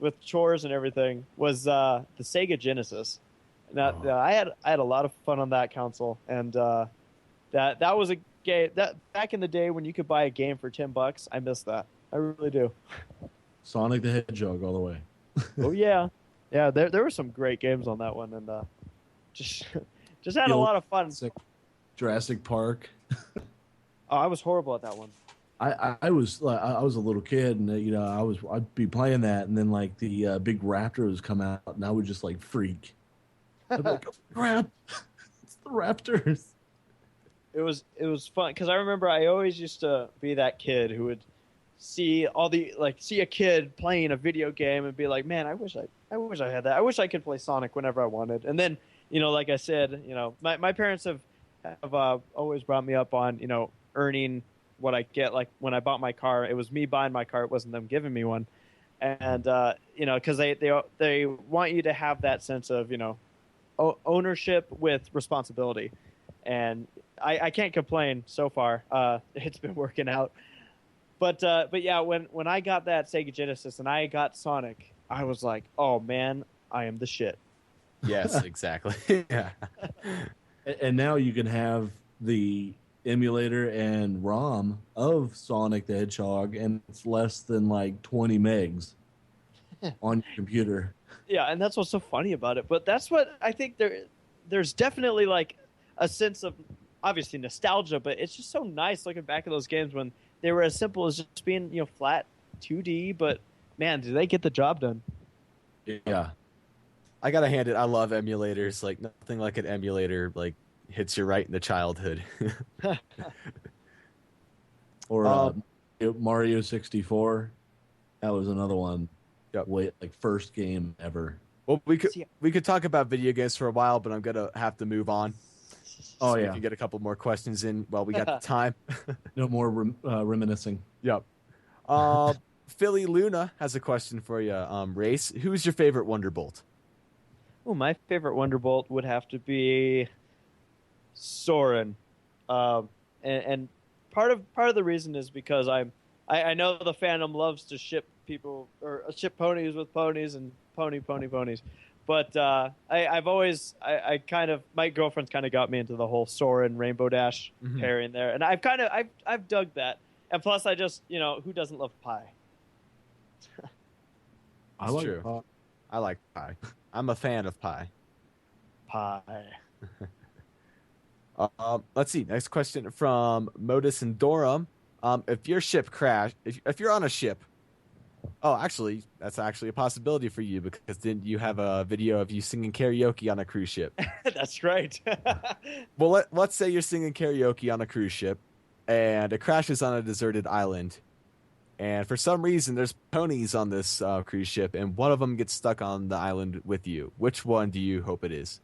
with chores and everything, was the Sega Genesis. Now, I had a lot of fun on that console, and that was a game that back in the day when you could buy a game for $10. I miss that. I really do. Sonic the Hedgehog all the way. Oh yeah. Yeah, there were some great games on that one, and just had a lot of fun. Jurassic Park. Oh, I was horrible at that one. I was a little kid, and I'd be playing that, and then like the big raptor would come out, and I would just like freak. I'd be like, oh, crap, it's the raptors. It was fun because I remember I always used to be that kid who would see a kid playing a video game and be like, man, I wish I had that. I wish I could play Sonic whenever I wanted. And then, like I said, my parents have always brought me up on, earning what I get. Like when I bought my car, it was me buying my car. It wasn't them giving me one. And, because they want you to have that sense of, ownership with responsibility. And I can't complain so far. It's been working out. But yeah, when I got that Sega Genesis and I got Sonic, I was like, oh man, I am the shit. Yes, exactly. Yeah. And now you can have the emulator and ROM of Sonic the Hedgehog, and it's less than like 20 megs on your computer. Yeah, and that's what's so funny about it. But that's what I think there's definitely like a sense of obviously nostalgia, but it's just so nice looking back at those games when they were as simple as just being, flat 2D, but man, do they get the job done. Yeah. I gotta hand it. I love emulators. Like nothing like an emulator like hits you right in the childhood. Or Mario 64. That was another one. Yep. Like first game ever. Well, we could talk about video games for a while, but I'm gonna have to move on. Oh, so yeah. we can get a couple more questions in while we got the time. No more reminiscing. Yep. Philly Luna has a question for you, Race. Who's your favorite Wonderbolt? Oh, my favorite Wonderbolt would have to be Soren. And part of the reason is because I know the fandom loves to ship people or ship ponies with ponies and ponies. But I've always kind of my girlfriend's kind of got me into the whole Soren Rainbow Dash pairing there, and I've dug that, and plus I just who doesn't love pie? I like true. pie. I like pie. I'm a fan of pie. Let's see. Next question from Modus and Dorum. If your ship crashed, if you're on a ship. Oh, actually, that's actually a possibility for you because didn't you have a video of you singing karaoke on a cruise ship? That's right. Well, let's say you're singing karaoke on a cruise ship and it crashes on a deserted island. And for some reason, there's ponies on this cruise ship and one of them gets stuck on the island with you. Which one do you hope it is?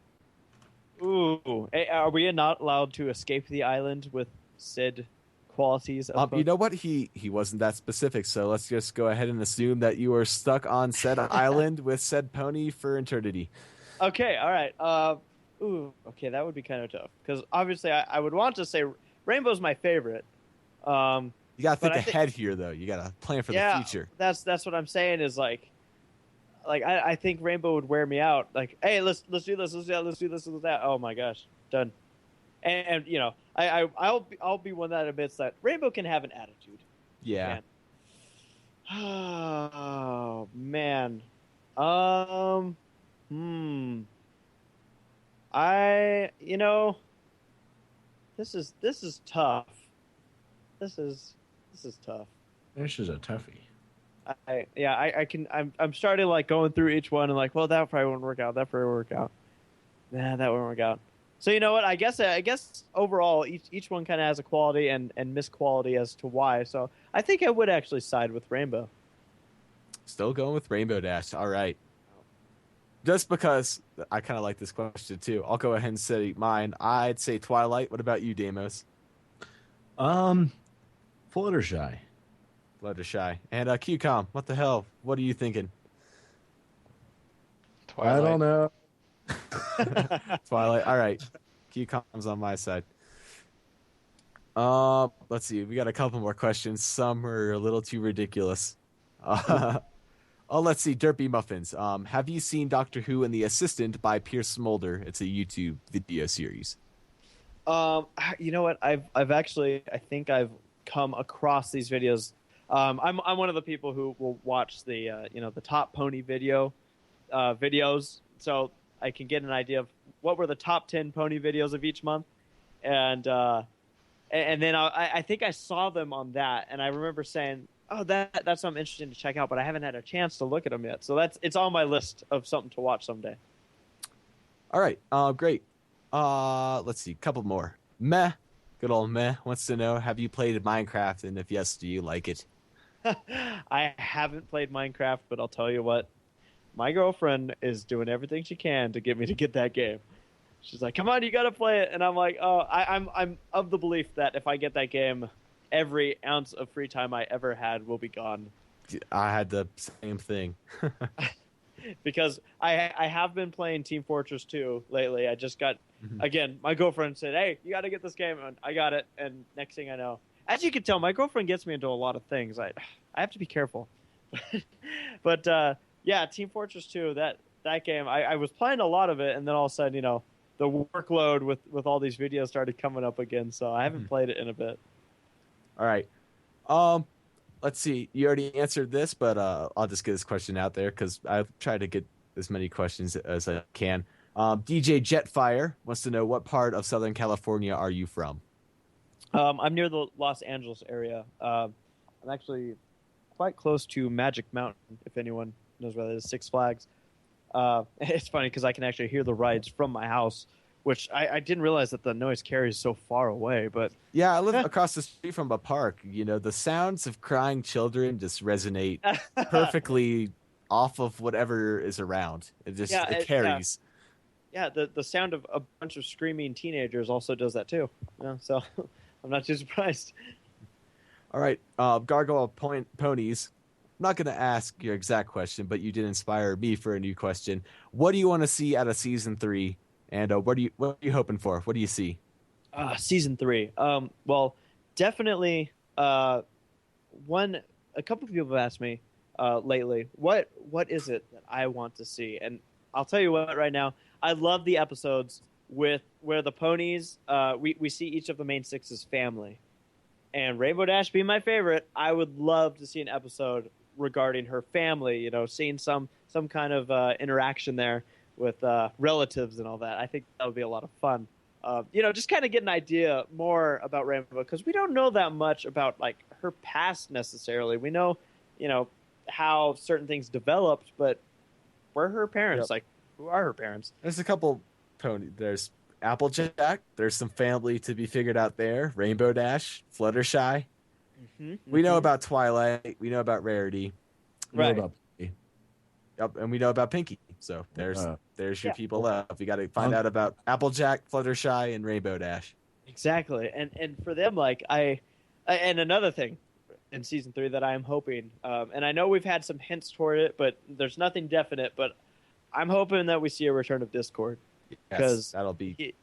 Ooh. Hey, are we not allowed to escape the island with said qualities of you know what, he wasn't that specific, so let's just go ahead and assume that you are stuck on said island with said pony for eternity. Okay, all right. Okay, that would be kind of tough because obviously I would want to say Rainbow's my favorite. You gotta think ahead here, though. You gotta plan for the future. That's what I'm saying is like I think Rainbow would wear me out. Like, hey, let's do this, let's do this, that. Oh my gosh, done. And I'll be one that admits that Rainbow can have an attitude. Yeah. Oh man. This is tough. This is tough. This is a toughie. I'm starting like going through each one and like, well, that probably won't work out. That probably won't work out. Nah, that won't work out. So you know what? I guess overall each one kind of has a quality and misquality as to why. So I think I would actually side with Rainbow. Still going with Rainbow Dash. All right. Just because I kind of like this question too, I'll go ahead and say mine. I'd say Twilight. What about you, Deimos? Fluttershy. Fluttershy. And Qcom, what the hell? What are you thinking? Twilight. I don't know. Twilight. All right. Qcom's on my side. Let's see. We got a couple more questions. Some are a little too ridiculous. Let's see. Derpy Muffins. Have you seen Doctor Who and the Assistant by Pierce Smolder? It's a YouTube video series. You know what? I've actually I think I've come across these videos. I'm one of the people who will watch the the top pony video videos, so I can get an idea of what were the top 10 pony videos of each month, and then I think I saw them on that, and I remember saying, "Oh, that's something interesting to check out," but I haven't had a chance to look at them yet. So it's on my list of something to watch someday. All right, great. Let's see, a couple more. Meh, good old Meh wants to know: have you played Minecraft, and if yes, do you like it? I haven't played Minecraft, but I'll tell you what, my girlfriend is doing everything she can to get me to get that game. She's like, "Come on, you got to play it," and I'm like, "Oh, I'm of the belief that if I get that game, every ounce of free time I ever had will be gone." I had the same thing. Because I have been playing Team Fortress 2 lately. I just got, again, my girlfriend said, "Hey, you got to get this game," and I got it, and next thing I know, as you can tell, my girlfriend gets me into a lot of things. I have to be careful. But yeah, Team Fortress 2, that game, I was playing a lot of it, and then all of a sudden, the workload with all these videos started coming up again, so I haven't played it in a bit. All right. Let's see. You already answered this, but I'll just get this question out there because I've tried to get as many questions as I can. DJ Jetfire wants to know, what part of Southern California are you from? I'm near the Los Angeles area. I'm actually quite close to Magic Mountain, if anyone knows where that is, Six Flags. It's funny because I can actually hear the rides from my house, which I didn't realize that the noise carries so far away. But yeah, I live across the street from a park. The sounds of crying children just resonate perfectly off of whatever is around. It carries. Yeah, the sound of a bunch of screaming teenagers also does that too. So I'm not too surprised. All right, Gargoyle Ponies. I'm not going to ask your exact question, but you did inspire me for a new question. What do you want to see out of season 3? And what are you hoping for? What do you see? Season 3. Well, definitely. A couple of people have asked me lately, what is it that I want to see? And I'll tell you what, right now, I love the episodes where the ponies, we see each of the main 6's family. And Rainbow Dash being my favorite, I would love to see an episode regarding her family, seeing some kind of interaction there with relatives and all that. I think that would be a lot of fun. Just kind of get an idea more about Rainbow, because we don't know that much about like her past necessarily. We know, how certain things developed, but where are her parents? Yep. Like, who are her parents? There's a couple There's Applejack. There's some family to be figured out there. Rainbow Dash, Fluttershy. We know about Twilight. We know about Rarity. We know about Pinky. Yep, and we know about Pinky. So there's your people left. You got to find out about Applejack, Fluttershy, and Rainbow Dash. Exactly, and for them, like and another thing in season 3 that I am hoping, and I know we've had some hints toward it, but there's nothing definite. But I'm hoping that we see a return of Discord, because that'll be.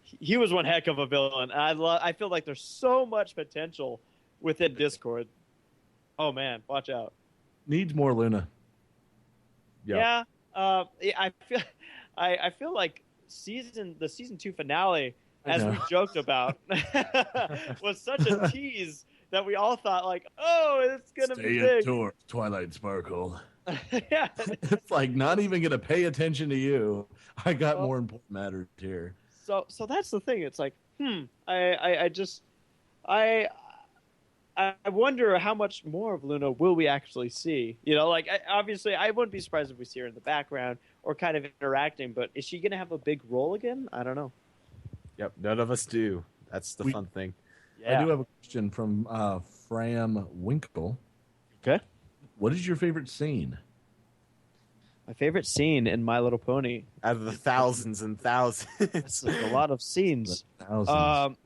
He was one heck of a villain. I feel like there's so much potential within Discord. Oh man, watch out! Needs more Luna. Yeah. I feel like the season 2 finale, as we joked about, was such a tease that we all thought like, oh, it's gonna be big. Stay Twilight Sparkle. Yeah, it's like not even gonna pay attention to you. I got more important matters here. So that's the thing. It's like, I wonder how much more of Luna will we actually see? Obviously, I wouldn't be surprised if we see her in the background or kind of interacting, but is she going to have a big role again? I don't know. Yep, none of us do. That's the fun thing. Yeah. I do have a question from Fram Winkle. Okay. What is your favorite scene? My favorite scene in My Little Pony. Out of the thousands and thousands. That's a lot of scenes. Thousands.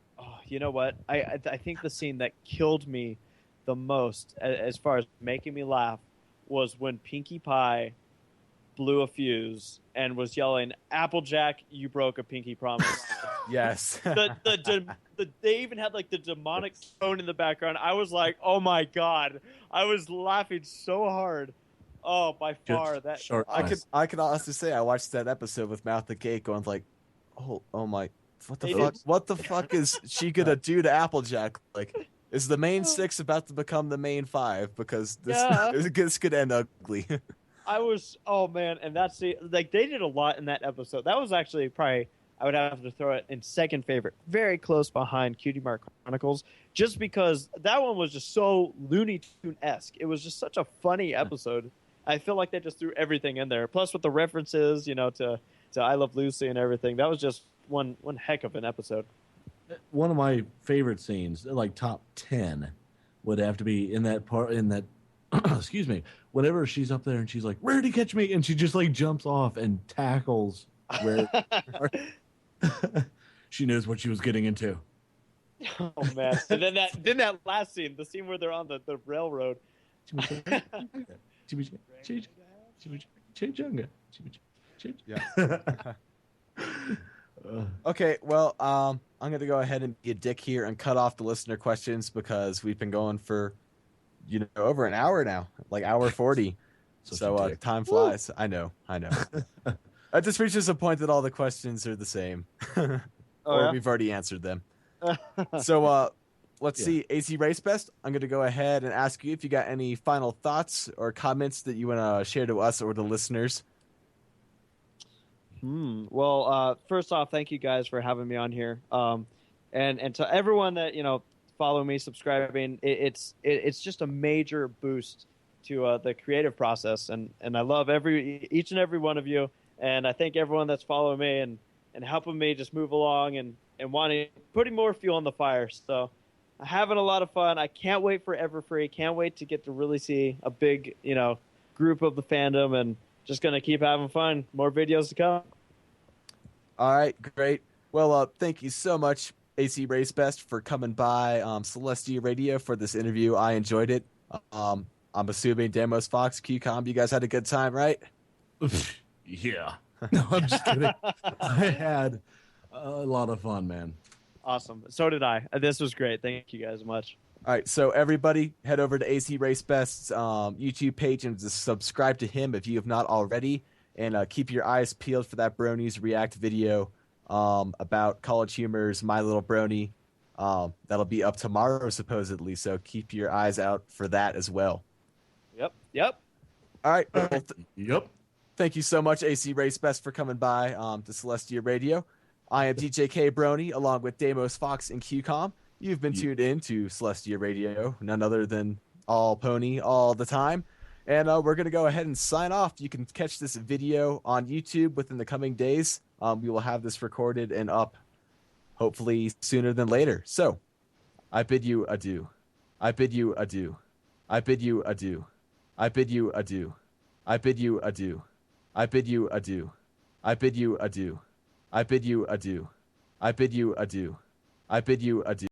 You know what? I think the scene that killed me the most, as far as making me laugh, was when Pinkie Pie blew a fuse and was yelling, "Applejack, you broke a pinky promise." Yes. They even had like the demonic tone in the background. I was like, oh my god! I was laughing so hard. Oh, by far that. I could honestly say I watched that episode with Mouth Agape, going like, oh my. What the fuck? What the fuck is she gonna do to Applejack? Like, is the main 6 about to become the main 5? Because this could end ugly. Oh man, and that's like they did a lot in that episode. That was actually probably I would have to throw it in second favorite, very close behind Cutie Mark Chronicles, just because that one was just so Looney Tune-esque. It was just such a funny episode. I feel like they just threw everything in there. Plus with the references, to I Love Lucy and everything. That was just one heck of an episode. One of my favorite scenes, like top 10, would have to be in that part, excuse me, whenever she's up there and she's like, "Rarity, catch me," and she just like jumps off and tackles where she knows what she was getting into. Oh man. And then that last scene, the scene where they're on the railroad. Yeah. Okay, well, I'm going to go ahead and be a dick here and cut off the listener questions because we've been going for, over an hour now, like hour 40. So time flies. Woo! I know. It just reaches a point that all the questions are the same. We've already answered them. So let's see. ACRaceBest, I'm going to go ahead and ask you if you got any final thoughts or comments that you want to share to us or the listeners. Well, first off, thank you guys for having me on here. And to everyone that, follow me, subscribing, it's just a major boost to the creative process. And I love each and every one of you. And I thank everyone that's following me and helping me just move along and putting more fuel on the fire. So I'm having a lot of fun. I can't wait for Everfree. Can't wait to get to really see a big, group of the fandom, and just going to keep having fun. More videos to come. All right, great. Well, thank you so much, ACRaceBest, for coming by Celestia Radio for this interview. I enjoyed it. I'm assuming Deimos Foxx, Qcom, you guys had a good time, right? Yeah. No, I'm just kidding. I had a lot of fun, man. Awesome. So did I. This was great. Thank you guys much. All right, so everybody, head over to ACRaceBest's YouTube page and just subscribe to him if you have not already, and keep your eyes peeled for that Bronies React video about College Humor's My Little Brony. That'll be up tomorrow, supposedly, so keep your eyes out for that as well. Yep. All right. Well, Yep. Thank you so much, ACRaceBest, for coming by to Celestia Radio. I am DJKBrony, along with Deimos Foxx and Qcom. You've been tuned in to Celestia Radio, none other than all pony all the time. And we're going to go ahead and sign off. You can catch this video on YouTube within the coming days. We will have this recorded and up hopefully sooner than later. So I bid you adieu. I bid you adieu. I bid you adieu. I bid you adieu. I bid you adieu. I bid you adieu. I bid you adieu. I bid you adieu. I bid you adieu. I bid you adieu.